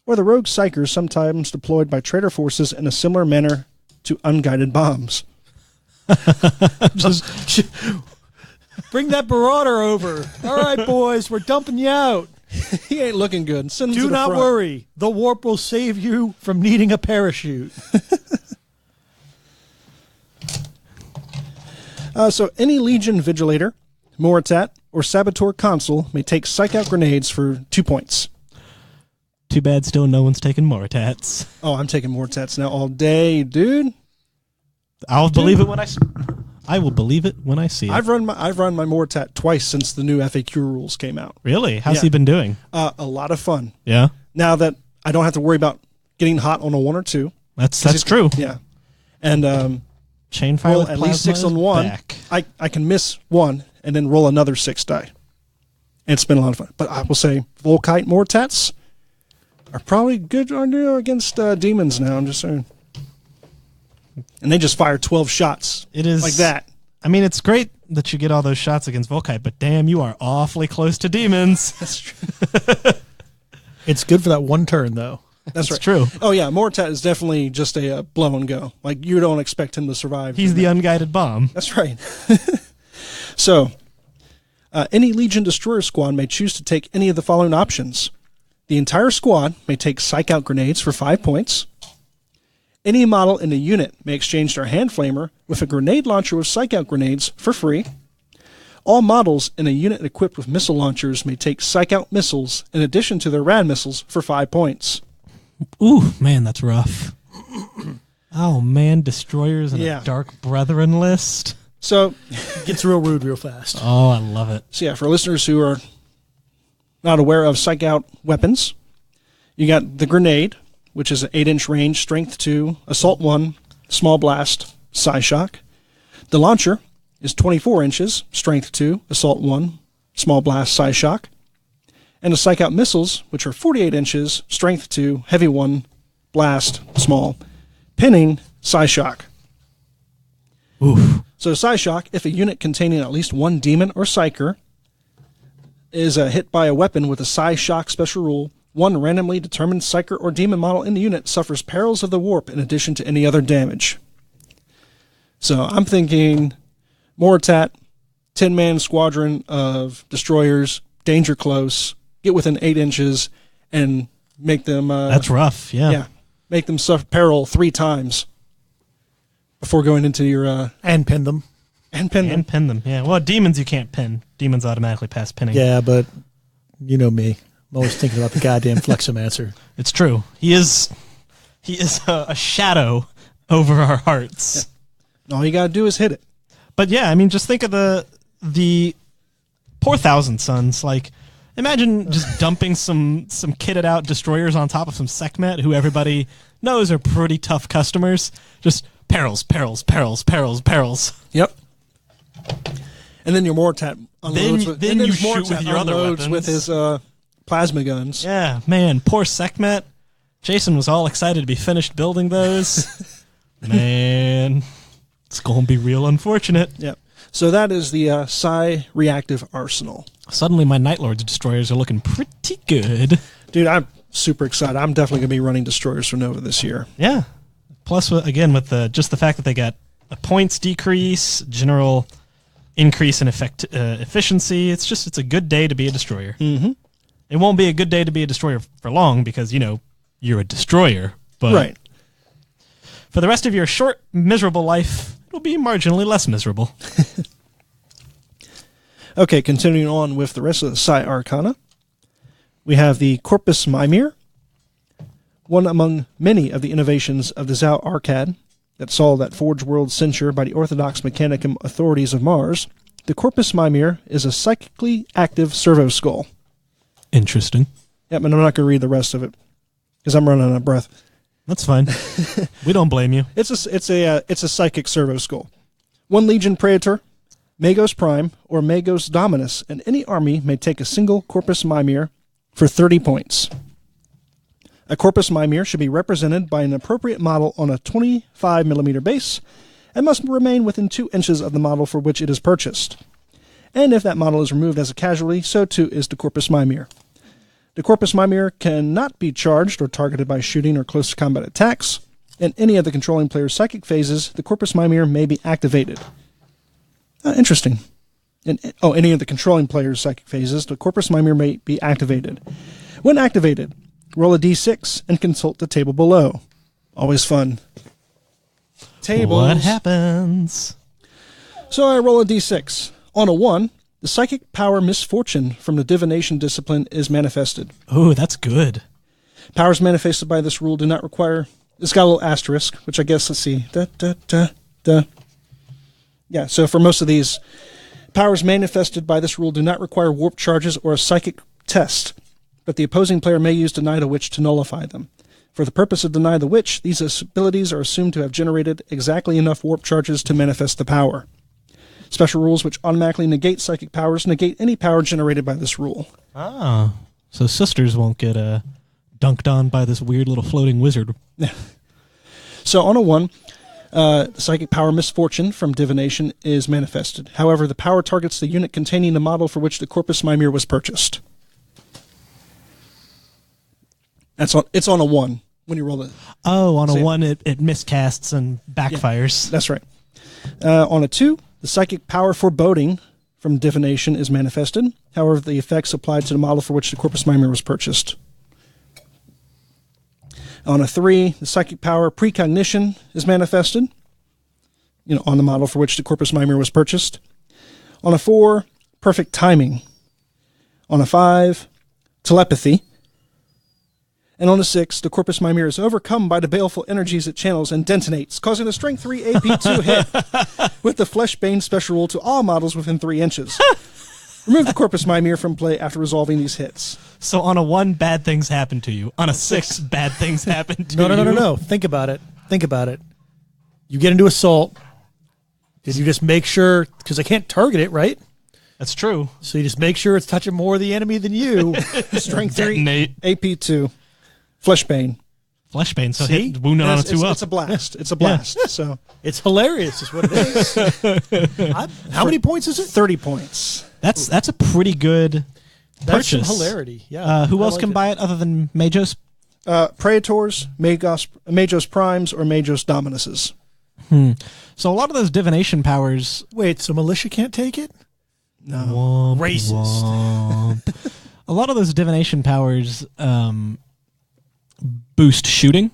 or the rogue psychers sometimes deployed by traitor forces in a similar manner to unguided bombs. Just bring that Marauder over. All right, boys, we're dumping you out. He ain't looking good. Send him to Do the not front. worry. The warp will save you from needing a parachute. So any Legion Vigilator, Moritat, or Saboteur Consul may take Psych-Out grenades for 2 points. Too bad still no one's taking Moritats. Oh, I'm taking Moritats now all day, dude. I will believe it when I see it. I've run my Moritat twice since the new FAQ rules came out. Really? How's Yeah. he been doing? A lot of fun. Yeah, Now that I don't have to worry about getting hot on a 1 or 2. that's true. Yeah. And Chain fire roll with at least 6 plasma on is 1. back. I can miss 1 and then roll another 6 die. And it's been a lot of fun. But I will say Volkite Moritats are probably good idea against demons now. I'm just saying. And they just fire 12 shots. It is like that. I mean, it's great that you get all those shots against Volkite, but damn, you are awfully close to demons. That's true. It's good for that one turn, though. That's right. true. Oh yeah, Moritat is definitely just a blow and go. Like you don't expect him to survive. He's the unguided bomb. That's right. So, any Legion Destroyer squad may choose to take any of the following options. The entire squad may take Psych-Out grenades for 5 points. Any model in the unit may exchange their hand flamer with a grenade launcher with Psych-Out grenades for free. All models in a unit equipped with missile launchers may take Psych-Out missiles in addition to their rad missiles for 5 points. Ooh, man, that's rough. Oh, man, destroyers and Yeah. a Dark Brethren list. So, It gets real rude real fast. Oh, I love it. So yeah, for listeners who are not aware of Psych-Out weapons, you got the grenade, which is an 8-inch range, strength 2, assault 1, small blast, Psy-Shock. The launcher is 24 inches, strength 2, assault 1, small blast, Psy-Shock. And the Psych-Out missiles, which are 48 inches, strength 2, heavy 1, blast, small, pinning, Psy-Shock. Oof. So Psy-Shock, if a unit containing at least one demon or psyker is hit by a weapon with a Psy-Shock special rule, one randomly determined psyker or demon model in the unit suffers perils of the warp in addition to any other damage. So I'm thinking Moritat, 10-man squadron of destroyers, danger close, get within 8 inches, and make them... That's rough, yeah. Make them suffer peril 3 times before going into your... And pin them. and pin them. And pin them, yeah. Well, demons you can't pin. Demons automatically pass pinning. Yeah, but you know me. I'm always thinking about the goddamn Flexomancer. It's true. He is a shadow over our hearts. Yeah. All you got to do is hit it. But yeah, I mean, just think of the poor Thousand Sons. Like, imagine just dumping some kitted out destroyers on top of some Sekhmet who everybody knows are pretty tough customers. Just perils, perils, perils, perils, perils. Yep. And then your Moritat unloads Then you shoot with your other unloads weapons. with his plasma guns. Yeah, man, poor Sekhmet. Jason was all excited to be finished building those. Man, it's going to be real unfortunate. Yep. So that is the Psi reactive arsenal. Suddenly my Night Lord's destroyers are looking pretty good. Dude, I'm super excited. I'm definitely going to be running destroyers for Nova this year. Yeah. Plus, again, with just the fact that they got a points decrease, general increase in efficiency, it's a good day to be a destroyer. Mm-hmm. It won't be a good day to be a destroyer for long because, you're a destroyer. But Right. For the rest of your short, miserable life, it'll be marginally less miserable. Okay, continuing on with the rest of the Psyarkana. We have the Corpus Mimir, one among many of the innovations of the Zao Arcad that saw that Forge World censure by the Orthodox Mechanicum authorities of Mars. The Corpus Mimir is a psychically active servo skull. Interesting. Yep, and I'm not going to read the rest of it because I'm running out of breath. That's fine. We don't blame you. It's a psychic servo skull. One Legion Praetor, Magos Prime, or Magos Dominus, and any army may take a single Corpus Mimir for 30 points. A Corpus Mimir should be represented by an appropriate model on a 25mm base and must remain within 2 inches of the model for which it is purchased. And if that model is removed as a casualty, so too is the Corpus Mimir. The Corpus Mimir cannot be charged or targeted by shooting or close combat attacks. In any of the controlling player's psychic phases, the Corpus Mimir may be activated. Interesting. In any of the controlling player's psychic phases, the Corpus Mimir may be activated. When activated, roll a d6 and consult the table below. Always fun. Tables. What happens? So I roll a d6. On a 1, the psychic power Misfortune from the divination discipline is manifested. Oh, that's good. Powers manifested by this rule do not require... It's got a little asterisk, which I guess, let's see. Yeah, so for most of these, powers manifested by this rule do not require warp charges or a psychic test, but the opposing player may use Deny the Witch to nullify them. For the purpose of Deny the Witch, these abilities are assumed to have generated exactly enough warp charges to manifest the power. Special rules which automatically negate psychic powers negate any power generated by this rule. Ah, so sisters won't get dunked on by this weird little floating wizard. So on a 1, the psychic power Misfortune from divination is manifested. However, the power targets the unit containing the model for which the Corpus Mimir was purchased. It's on a 1 when you roll it. Oh, on a 1 it miscasts and backfires. Yeah, that's right. On a 2, the psychic power Foreboding from divination is manifested. However, the effects applied to the model for which the Corpus Mimir was purchased. On a 3, the psychic power Precognition is manifested, on the model for which the Corpus Mimir was purchased. On a 4, Perfect Timing. On a 5, Telepathy. And on a 6, the Corpus Mimir is overcome by the baleful energies it channels and detonates, causing a Strength 3 AP2 hit with the Fleshbane special rule to all models within 3 inches. Remove the Corpus Mimir from play after resolving these hits. So on a 1, bad things happen to you. On a 6, bad things happen to you. No. Think about it. You get into assault. Did you just make sure, because I can't target it, right? That's true. So you just make sure it's touching more of the enemy than you. Strength 3, Detonate. AP2, Fleshbane. Fleshbane, so See? hit wounded on a 2 up. It's a blast. It's a blast. So It's hilarious is what it is. How many points is it? 30 points. That's a pretty good That's some purchase. hilarity. Yeah. Who I else like can it. buy it other than Magos? Praetors, Magos Primes, or Magos Dominuses. So a lot of those divination powers... Wait, so militia can't take it? No. Womp, Racist. womp. A lot of those divination powers boost shooting.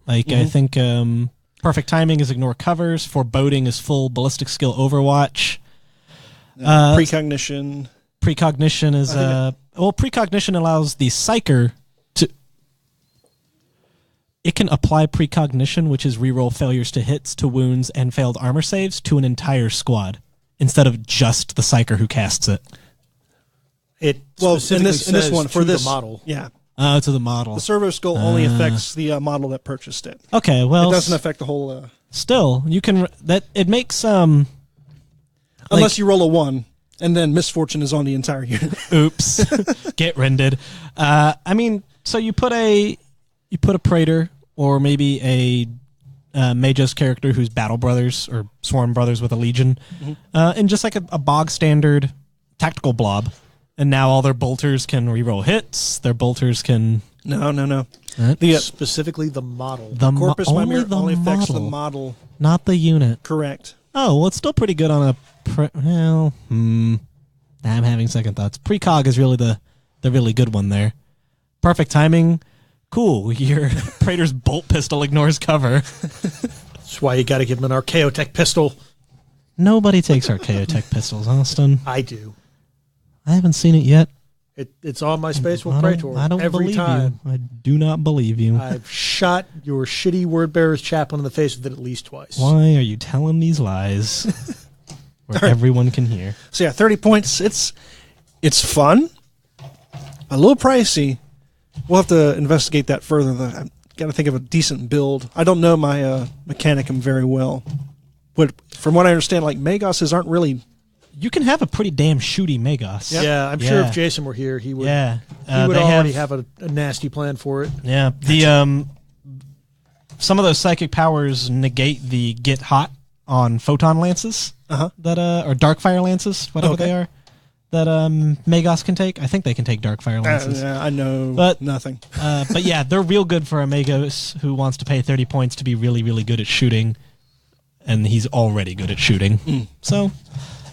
Like, I think Perfect Timing is ignore covers. Foreboding is full ballistic skill overwatch. Precognition. Precognition is... Precognition allows the Psyker to... It can apply Precognition, which is reroll failures to hits, to wounds, and failed armor saves to an entire squad, instead of just the Psyker who casts it. It Well, specifically in this one, for to this the model. Yeah. To the model. The servo skull only affects the model that purchased it. Okay, well... It doesn't affect the whole... Still, you can... It makes... unless you roll a 1, and then Misfortune is on the entire unit. Oops. Get rended. So you put a Praetor, or maybe a Magos character who's Battle Brothers, or Swarm Brothers with a Legion, and just like a bog standard tactical blob. And now all their bolters can reroll hits. Their bolters can... No. Specifically the model. The Corpus only Mimir the only affects the model. model. Not the unit. Correct. Oh, well, it's still pretty good on a... I'm having second thoughts. Precog is really the really good one there. Perfect Timing. Cool, your Praetor's bolt pistol ignores cover. That's why you got to give him an Archaeotech pistol. Nobody takes Archaeotech pistols, Austin. I do. I haven't seen it yet. It's on my Space Wolf Praetor. I don't every believe time. you. I do not believe you. I've shot your shitty word bearer's chaplain in the face with it at least twice. Why are you telling these lies where everyone can hear? So yeah, 30 points. It's fun, a little pricey. We'll have to investigate that further. I've got to think of a decent build. I don't know my Mechanicum very well. But from what I understand, like Magoses aren't really. You can have a pretty damn shooty Magos. Yeah, I'm sure if Jason were here, he would. Yeah, he would already have a nasty plan for it. Yeah, the some of those psychic powers negate the get hot on photon lances that or dark fire lances, whatever they are. That Magos can take. I think they can take dark fire lances. I know, but nothing. But yeah, they're real good for a Magos who wants to pay 30 points to be really, really good at shooting, and he's already good at shooting. So,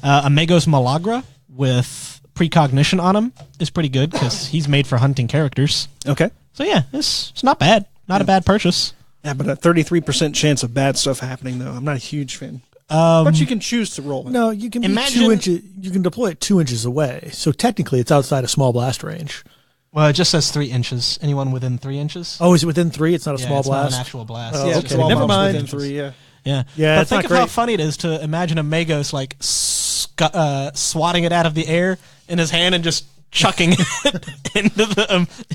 a Magos Malagra with precognition on him is pretty good because he's made for hunting characters. Okay. So yeah, it's not bad. Not a bad purchase. Yeah, but a 33% chance of bad stuff happening, though. I'm not a huge fan. But you can choose to roll it. No, you can be 2 inches. You can deploy it 2 inches away. So technically, it's outside a small blast range. Well, it just says 3 inches. Anyone within 3 inches? Oh, is it within 3? It's not a small it's blast. Not an actual blast. Oh, Yeah, okay. small Never mobs mind. within 3, Yeah. Yeah, But it's think not of how great. funny it is to imagine a Magos like swatting it out of the air in his hand and just chucking it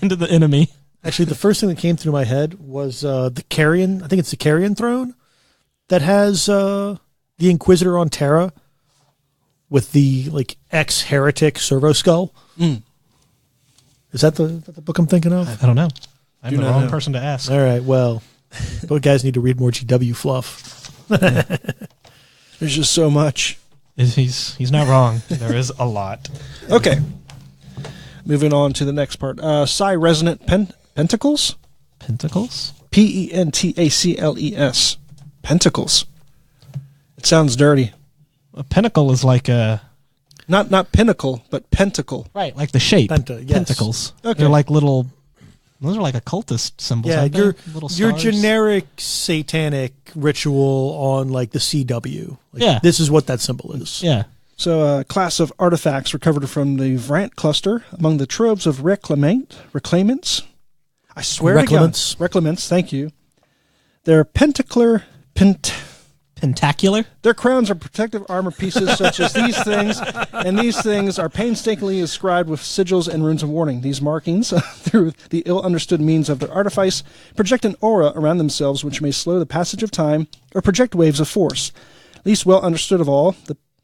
into the enemy. Actually, the first thing that came through my head was the Carrion. I think it's the Carrion throne that has the Inquisitor on Terra with the like ex-heretic servo skull. Is that the book I'm thinking of? I don't know. I'm Do the not wrong know. person to ask. All right, well, both guys need to read more GW fluff. There's just so much. He's not wrong. There is a lot. Okay. Moving on to the next part. Psi-resonant pentacles? Pentacles? Pentacles. Pentacles. It sounds dirty. A pentacle is like a... Not pinnacle, but pentacle. Right, like the shape. Penta, yes. Pentacles. Okay. They're like little... Those are like occultist symbols. Yeah, aren't they? Little your stars. generic satanic ritual on like the CW. Like, Yeah. This is what that symbol is. Yeah. So a class of artifacts recovered from the Vrant cluster among the troves of reclamants. I swear to God. Reclamants, thank you. They're pentaclar... Pentacular? Their crowns are protective armor pieces such as these things, and these things are painstakingly inscribed with sigils and runes of warning. These markings, through the ill-understood means of their artifice, project an aura around themselves which may slow the passage of time or project waves of force. Least well understood of all,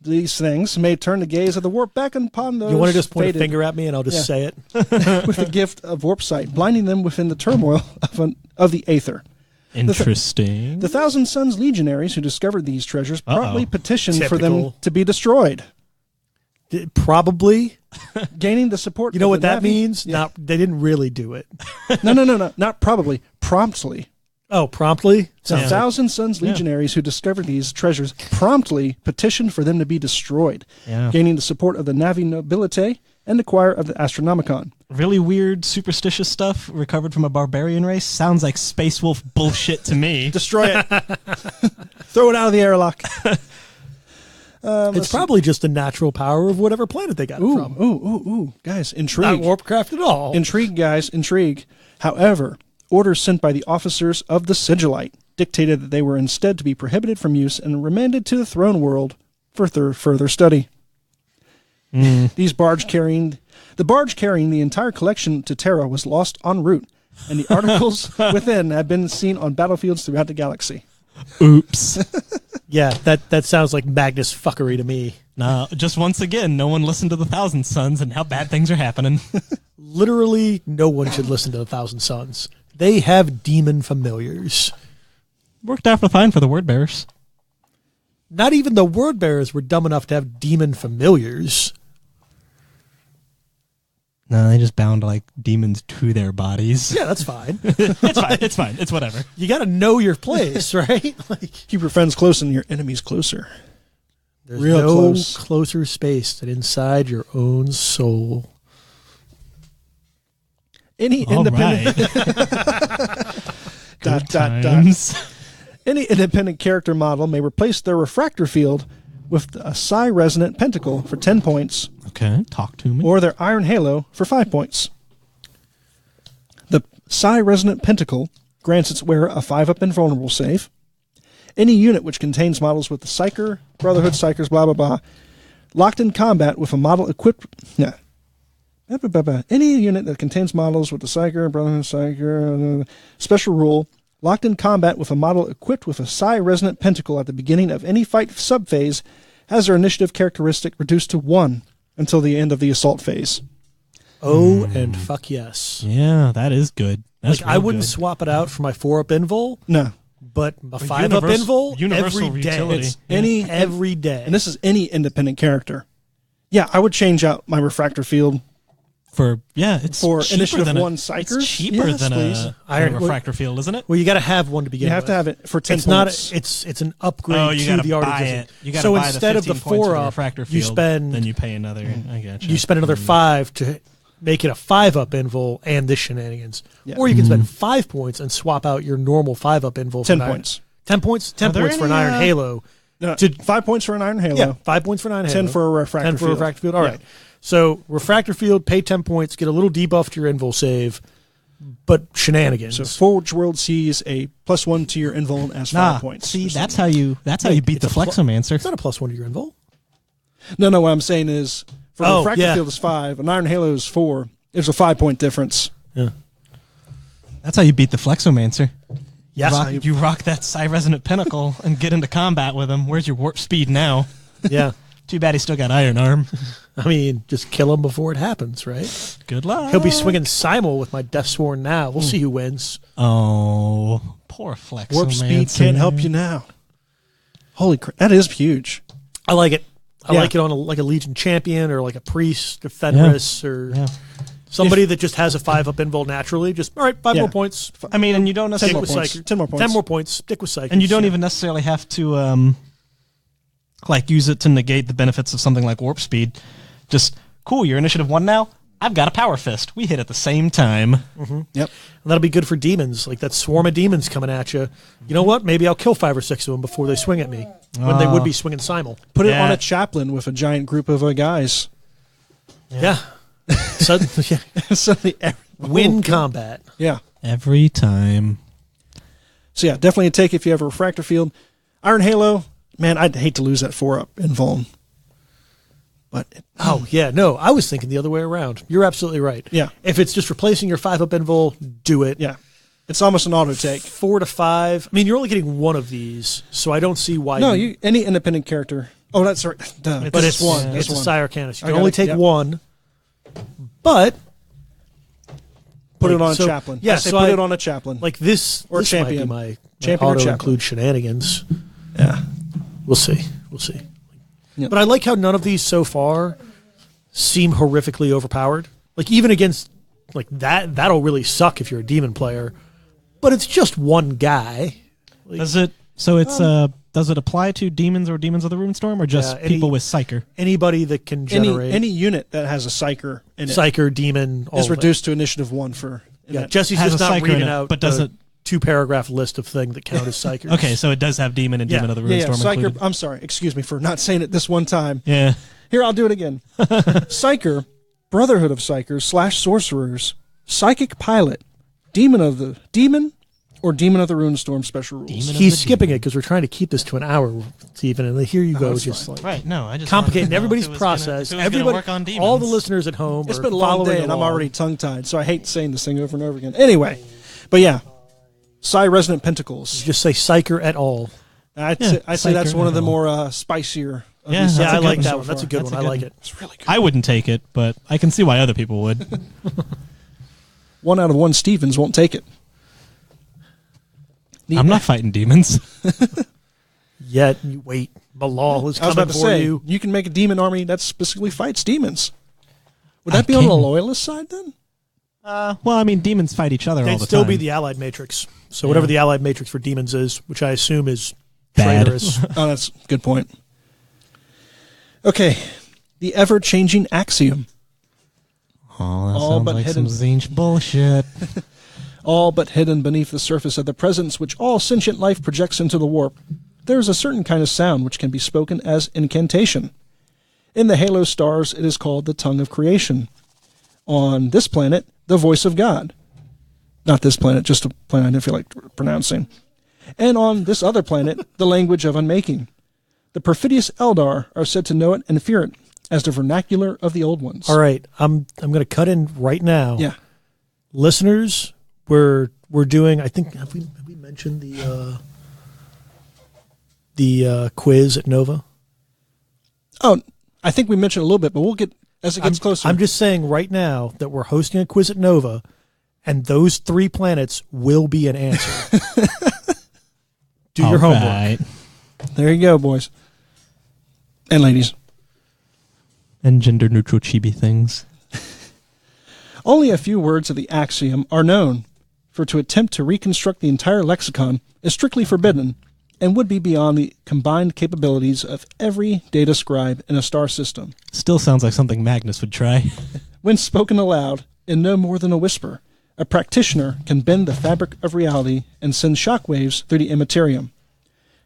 these things may turn the gaze of the warp back upon those You want to just point fated a finger at me and I'll just say it? with the gift of warp sight, blinding them within the turmoil of the aether. Interesting. The Thousand Sons legionaries who discovered these treasures promptly petitioned for them Typical. to be destroyed, Probably. gaining the support. You know of what the that Navi. means? Yeah. They didn't really do it. No, not probably. Promptly. Oh, promptly? The Thousand Sons legionaries who discovered these treasures promptly petitioned for them to be destroyed, gaining the support of the Navi nobilite and the choir of the Astronomicon. Really weird, superstitious stuff recovered from a barbarian race. Sounds like Space Wolf bullshit to me. Destroy it. Throw it out of the airlock. It's probably just the natural power of whatever planet they got it from. Ooh. Guys, intrigue. Not Warpcraft at all. Intrigue, guys, intrigue. However, orders sent by the officers of the Sigillite dictated that they were instead to be prohibited from use and remanded to the throne world for further study. The barge carrying the entire collection to Terra was lost en route, and the articles within have been seen on battlefields throughout the galaxy. Oops. Yeah, that sounds like Magnus fuckery to me. No, just once again, no one listened to the Thousand Sons and how bad things are happening. Literally, no one should listen to the Thousand Sons. They have demon familiars. Worked out fine for the word bearers. Not even the word bearers were dumb enough to have demon familiars. No, they just bound like demons to their bodies. Yeah, that's fine. It's fine. It's whatever. You got to know your place, right? Like, Keep your friends close and your enemies closer. there's Real no close. closer space than inside your own soul. Any All independent Good dot. times. Any independent character model may replace their refractor field with a psi-resonant pentacle for 10 points, Okay, talk to me. or their iron halo for 5 points. The psi-resonant pentacle grants its wearer a 5-up invulnerable save. Any unit which contains models with the Psyker, Brotherhood Psykers, blah, blah, blah, locked in combat with a model equipped... Yeah. Any unit that contains models with the Psyker, Brotherhood Psyker... special rule, locked in combat with a model equipped with a psi-resonant pentacle at the beginning of any fight subphase has their initiative characteristic reduced to 1 until the end of the assault phase. Oh, and fuck yes. Yeah, that is good. That's Like, I real wouldn't good. swap it out for my 4-up invul, No. but a 5-up invul universal every day. utility. It's Any every day. And this is any independent character. Yeah, I would change out my refractor field It's for cheaper initiative than 1 It's Psykers. cheaper Yes, than please. a Iron- refractor field, isn't it? well, you got to have one to begin You have with. to have it for 10 It's not. points. It's an upgrade Oh, you to gotta the buy artificial. it. You gotta so buy instead the of the 15 points for 4-up, refractor you field, spend then you pay another. I got you spend another 5 to make it a 5-up invul and this shenanigans. Yeah. Or you can spend 5 points and swap out your normal 5-up invul. 10 for an iron- points. 10 points. 10 Are there points for an any, iron halo. No, To- 5 points for an iron halo. Yeah, 5 points for an iron 10 halo. for a refractor 10 for a field. refractor field. All Yeah. right. So refractor field, pay 10 points, get a little debuff to your invul save, but shenanigans. So Forge World sees a +1 to your invul as 5 points. See, or that's something. how you beat It's the a pl- Flexomancer. it's not a +1 to your invul. No, what I'm saying is for Oh, refractor yeah. field is 5, an iron halo is 4. There's a 5-point difference. Yeah. That's how you beat the Flexomancer. Yes. You rock that psi-resonant pinnacle and get into combat with him. Where's your warp speed now? Yeah. Too bad he's still got iron arm. I mean, just kill him before it happens, right? Good luck. He'll be swinging Simul with my Death Sworn now. We'll see who wins. Oh, poor Flexomancer. Warp speed can't help you now. Holy crap, that is huge. I like it. I Yeah. like it on like a Legion champion or like a priest or Fenris or Yeah. somebody that just has a 5-up invul naturally. Just, all right, 5 Yeah. more points. I mean, and you don't 10 necessarily more with points. Psyker. 10 more points. 10 more points. Stick with Psyker. And you don't even necessarily have to like use it to negate the benefits of something like warp speed. Just cool, you're initiative 1 now. I've got a power fist. We hit at the same time. Yep. And that'll be good for demons. Like that swarm of demons coming at you. You know what? Maybe I'll kill 5 or 6 of them before they swing at me. When they would be swinging Simul. Put it Yeah. on a chaplain with a giant group of guys. Yeah. Suddenly, Suddenly, win combat. Yeah. Every time. So yeah, definitely a take if you have a refractor field. Iron Halo, man, I'd hate to lose that 4-up invuln. But Oh, yeah. No, I was thinking the other way around. You're absolutely right. Yeah. If it's just replacing your 5-up invul, do it. yeah, it's almost an auto take. 4 to 5. I mean, you're only getting one of these, so I don't see why. No, you any independent character. Oh, that's right. Duh. But This it's is one. It's This a one. Psyarkana. You I can got only it, take yep. one. But Put it like, on so- a chaplain. yeah, I say so put I- it on a chaplain. like this, Or this champion. might be my Champion or auto chaplain. include shenanigans. Yeah. We'll see. We'll see. Yep. But I like how none of these so far seem horrifically overpowered. Like even against like that'll really suck if you're a demon player. But it's just one guy. Like, Does it? So it's does it apply to demons or demons of the Runestorm, or just Yeah, any- people with Psyker? anybody that can generate Any unit that has a psyker in it Psyker, demon, all is of it. reduced to initiative 1 for. in Yeah, that. Jesse's Has just a not Psyker in reading it, out but the doesn't- 2-paragraph list of things that count as Psychers. Okay, so it does have demon and Yeah. demon of the Yeah, Runestorm Psyker. included. I'm sorry. Excuse me for not saying it this one time. Yeah. Here, I'll do it again. Psyker, Brotherhood of Psychers / Sorcerers, Psychic Pilot, Demon of the Runestorm special rules. Demon of He's the skipping it because we're trying to keep this to an hour, Stephen. And here you go, that's just fine. like Right. No, I just complicating wanted to know everybody's if it was gonna- process. if it was gonna Everybody, work on demons. all the listeners at home. It's are been a long following day, and I'm along. already tongue-tied, so I hate saying this thing over and over again. Anyway, but yeah, Psi-Resonant Pentacles. Just say Psyker et al. I'd Yeah, say that's Psyker one of the at all. more spicier. Of Yeah, these Yeah, That's I a good like one that so one. That's a far. good That's one. a I good like one. it. It's really good. I wouldn't take it, but I can see why other people would. 1 out of 1 Stevens won't take it. I'm not fighting demons. Yet you wait. Malal is I was coming about to for say, you. you can make a demon army that specifically fights demons. Would that be on the can. loyalist side then? Well, I mean, demons fight each other all They'd the still time. be the allied matrix. So whatever the allied matrix for demons is, which I assume is Bad. traitorous. Oh, that's a good point. Okay. The ever-changing axiom. Oh, that All sounds but like hidden. some Zinch bullshit. All but hidden beneath the surface of the presence which all sentient life projects into the warp, there is a certain kind of sound which can be spoken as incantation. In the halo stars, it is called the tongue of creation. On this planet, the voice of God. Not this planet, just a planet I didn't feel like pronouncing. And on this other planet, the language of unmaking. The perfidious Eldar are said to know it and fear it as the vernacular of the old ones. All right, I'm going to cut in right now. Yeah. Listeners, we're doing. I think have we mentioned the quiz at Nova? Oh, I think we mentioned a little bit, but we'll get as it gets closer. I'm just saying right now that we're hosting a quiz at Nova, and those 3 planets will be an answer. Do your homework. Right. There you go, boys and ladies. And gender-neutral chibi things. Only a few words of the axiom are known, for to attempt to reconstruct the entire lexicon is strictly forbidden and would be beyond the combined capabilities of every data scribe in a star system. Still sounds like something Magnus would try. When spoken aloud, in no more than a whisper, a practitioner can bend the fabric of reality and send shockwaves through the immaterium.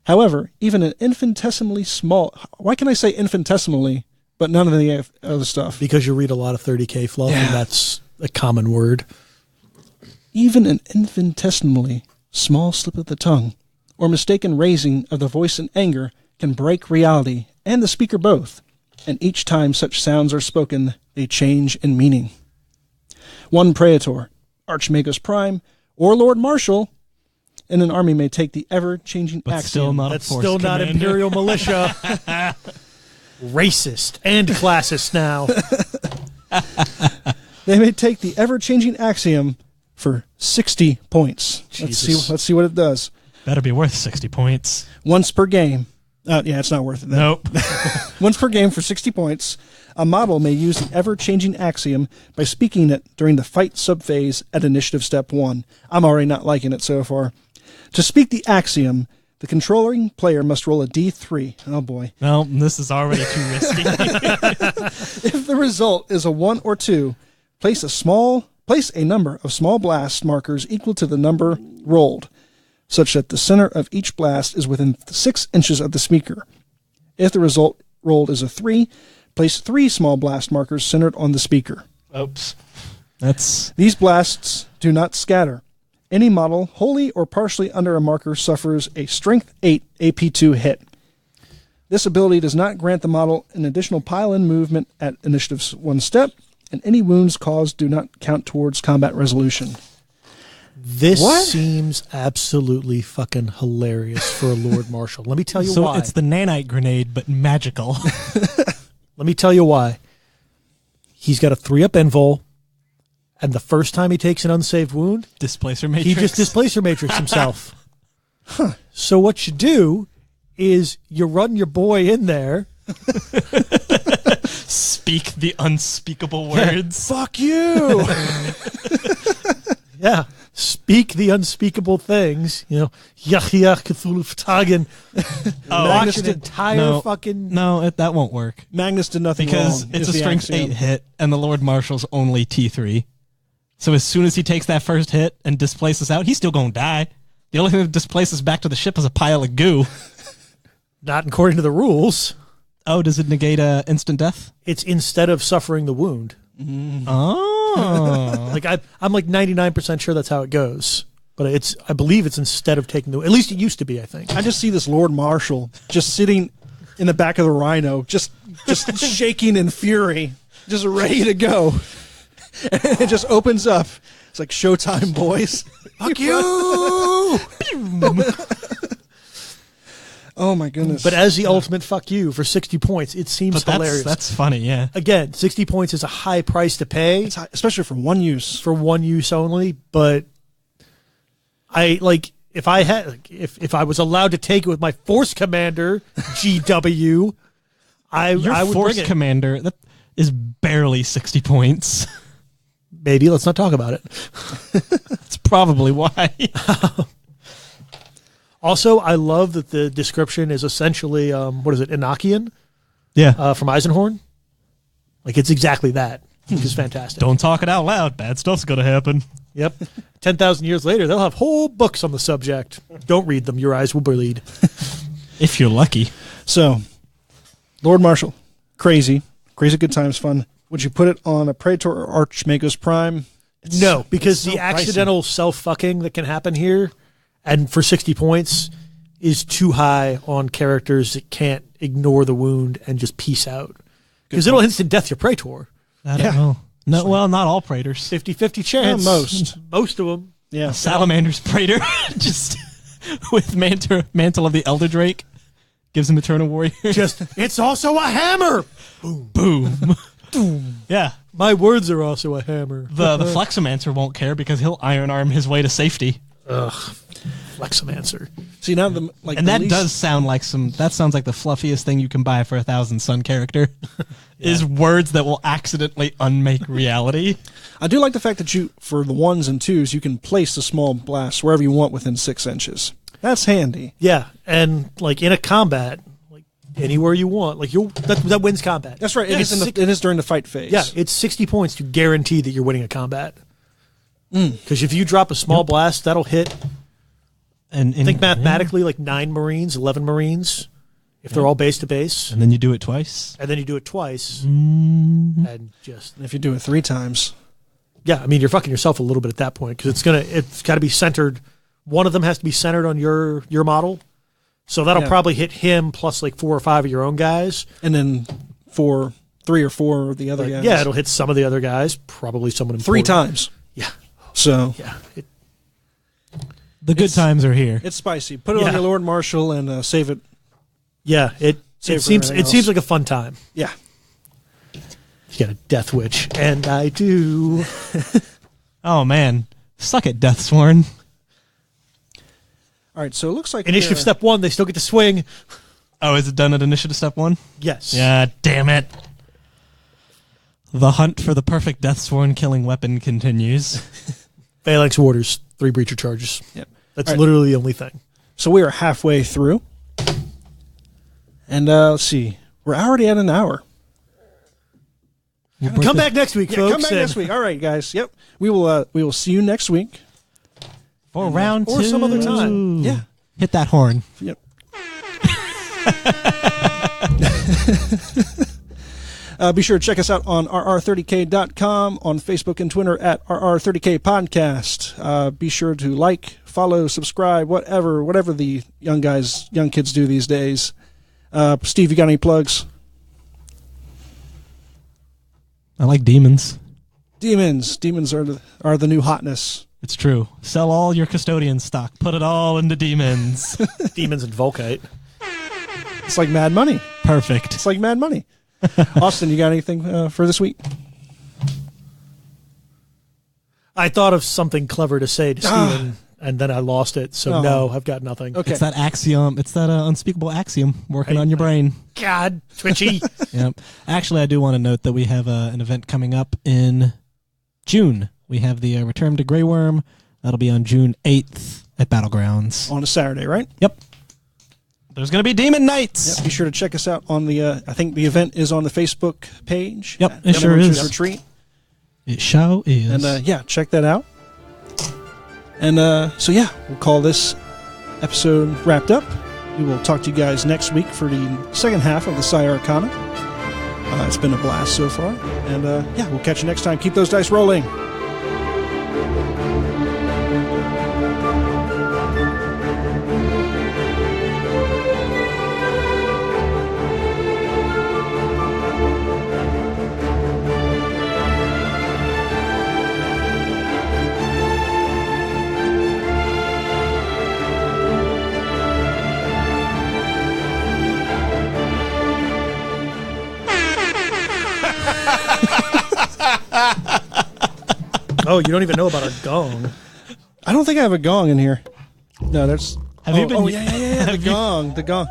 However, even an infinitesimally small... Why can I say infinitesimally, but none of the other stuff? Because you read a lot of 30K fluff, Yeah. and that's a common word. Even an infinitesimally small slip of the tongue or mistaken raising of the voice in anger can break reality and the speaker both, and each time such sounds are spoken, they change in meaning. One praetor, Archmagus Prime, or Lord Marshal in an army may take the ever-changing But axiom. still not That's a force still not commander. Imperial Militia. Racist and classist now. They may take the ever-changing axiom for 60 points. Jesus. Let's see what it does. Better be worth 60 points. Once per game. Yeah, it's not worth it. Then. Nope. Once per game for 60 points, a model may use the ever-changing axiom by speaking it during the fight subphase at initiative step 1. I'm already not liking it so far. To speak the axiom, the controlling player must roll a d3. Oh boy. Well, this is already too risky. If the result is a 1 or 2, place a number of small blast markers equal to the number rolled, such that the center of each blast is within 6 inches of the speaker. If the result rolled is a 3, place 3 small blast markers centered on the speaker. Oops. That's... These blasts do not scatter. Any model, wholly or partially under a marker, suffers a Strength 8 AP2 hit. This ability does not grant the model an additional pile-in movement at initiative 1 step, and any wounds caused do not count towards combat resolution. This What? seems absolutely fucking hilarious for a Lord Marshal. Let me tell you So why. it's the nanite grenade, but magical. Let me tell you why. He's got a 3-up invul, and the first time he takes an unsaved wound, Displacer matrix. he just displacer matrix himself. So what you do is you run your boy in there. Speak the unspeakable words. Fuck you. Yeah. Speak the unspeakable things. You know, Yahya Cthulhu Ftagan. Watch an entire fucking... No, that won't work. Magnus did nothing Because wrong. it's is a the strength axiom. 8 hit, and the Lord Marshal's only T3. So as soon as he takes that first hit and displaces out, he's still going to die. The only thing that displaces back to the ship is a pile of goo. Not according to the rules. Oh, does it negate instant death? It's instead of suffering the wound. Oh. Like I'm like 99% sure that's how it goes. But I believe it's instead of taking the... At least it used to be, I think. I just see this Lord Marshal just sitting in the back of the Rhino, just shaking in fury, just ready to go. And it just opens up. It's like showtime, boys. Fuck you! Oh my goodness. But as the ultimate fuck you for 60 points, it seems But hilarious. that's funny, yeah. Again, 60 points is a high price to pay It's high, especially for one use. for one use only, but I like if I was allowed to take it with my Force Commander GW, I Your would Force bring it. Commander, that is barely 60 points. Maybe let's not talk about it. That's probably why. Also, I love that the description is essentially what is it, Enochian Yeah. from Eisenhorn. Like it's exactly that. which is fantastic. Don't talk it out loud. Bad stuff's going to happen. Yep. 10,000 years later, they'll have whole books on the subject. Don't read them. Your eyes will bleed. If you're lucky. So, Lord Marshal, crazy good times fun. Would you put it on a Praetor or Archmagos Prime? No, because so the pricey. accidental self-fucking that can happen here, and for 60 points, is too high on characters that can't ignore the wound and just peace out. Because it'll instant death your Praetor. I don't know. No, well, not all Praetors. 50-50 chance. Most of them. Yeah. Salamander's Praetor, just with Mantle of the Elder Drake, gives him Eternal Warrior. Just, it's also a hammer! Boom. Yeah. My words are also a hammer. The Flexomancer won't care because he'll iron arm his way to safety. Ugh. Flexomancer. See, now Does sound like that sounds like the fluffiest thing you can buy for 1,000 Sun character. Is words that will accidentally unmake reality. I do like the fact that for the 1s and 2s, you can place the small blast wherever you want within 6 inches. That's handy. Yeah, and like in a combat, like anywhere you want, like that wins combat. That's right. Yeah, it is during the fight phase. Yeah, it's 60 points to guarantee that you're winning a combat. Because if you drop a small blast, that'll hit. And think mathematically, like 9 Marines, 11 Marines, if they're all base to base. And then you do it twice. And then you do it twice. And just. And if you do it 3 times. Yeah, I mean, you're fucking yourself a little bit at that point because it's got to be centered. One of them has to be centered on your model. So that'll probably hit him plus like 4 or 5 of your own guys. And then 3 or 4 of the other guys. Yeah, it'll hit some of the other guys, probably someone important. 3 times. Yeah. So. Yeah. The good times are here. It's spicy. Put it on your Lord Marshal and save it. Yeah, it seems like a fun time. Yeah. You got a Death Witch, and I do. Oh man, suck it, Deathsworn. All right, so it looks like Initiative step 1, they still get to swing. Oh, is it done at initiative step 1? Yes. Yeah, damn it. The hunt for the perfect Deathsworn killing weapon continues. Phalanx Warders, 3 breacher charges. Yep. That's literally the only thing. So we are halfway through. And let's see. We're already at an hour. Come back next week, folks. Come back next week. All right, guys. Yep. We will see you next week. For round 2. Or some other time. Yeah. Hit that horn. Yep. Be sure to check us out on rr30k.com, on Facebook and Twitter at rr30k podcast. Be sure to like, follow, subscribe, whatever the young kids do these days. Steve, you got any plugs? I like demons. Demons are the new hotness. It's true. Sell all your custodian stock. Put it all into demons. Demons and Volkite. It's like Mad Money. Perfect. It's like Mad Money. Austin, you got anything for this week? I thought of something clever to say to Steven, and then I lost it. So no, I've got nothing. Okay. It's that axiom. It's that unspeakable axiom working on your brain. God, twitchy. Yep. Actually, I do want to note that we have an event coming up in June. We have the Return to Grey Worm. That'll be on June 8th at Battlegrounds. On a Saturday, right? Yep. There's going to be Demon Nights. Yep. Be sure to check us out on the, I think the event is on the Facebook page. Yep, it sure is. Retreat. It sure is. And check that out. And so we'll call this episode wrapped up. We will talk to you guys next week for the second half of the Psyarkana. It's been a blast so far. And we'll catch you next time. Keep those dice rolling. Oh, you don't even know about our gong. I don't think I have a gong in here. No, that's... Have you been? Oh, yeah. The gong. The gong.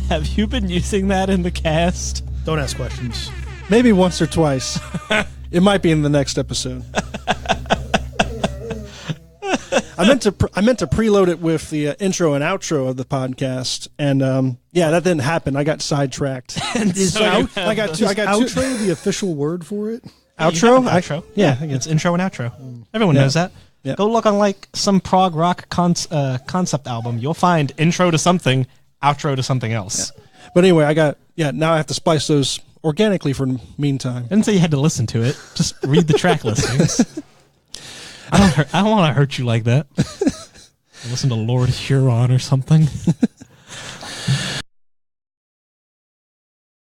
Have you been using that in the cast? Don't ask questions. Maybe once or twice. It might be in the next episode. I meant to preload it with the intro and outro of the podcast, and that didn't happen. I got sidetracked. Is outro the official word for it? Outro? Outro. Yeah, It's intro and outro. Everyone knows that. Yeah. Go look on like some prog rock concept album. You'll find intro to something, outro to something else. Yeah. But anyway, now I have to splice those organically for the meantime. I didn't say you had to listen to it. Just read the track listings. I don't want to hurt you like that. Listen to Lord Huron or something.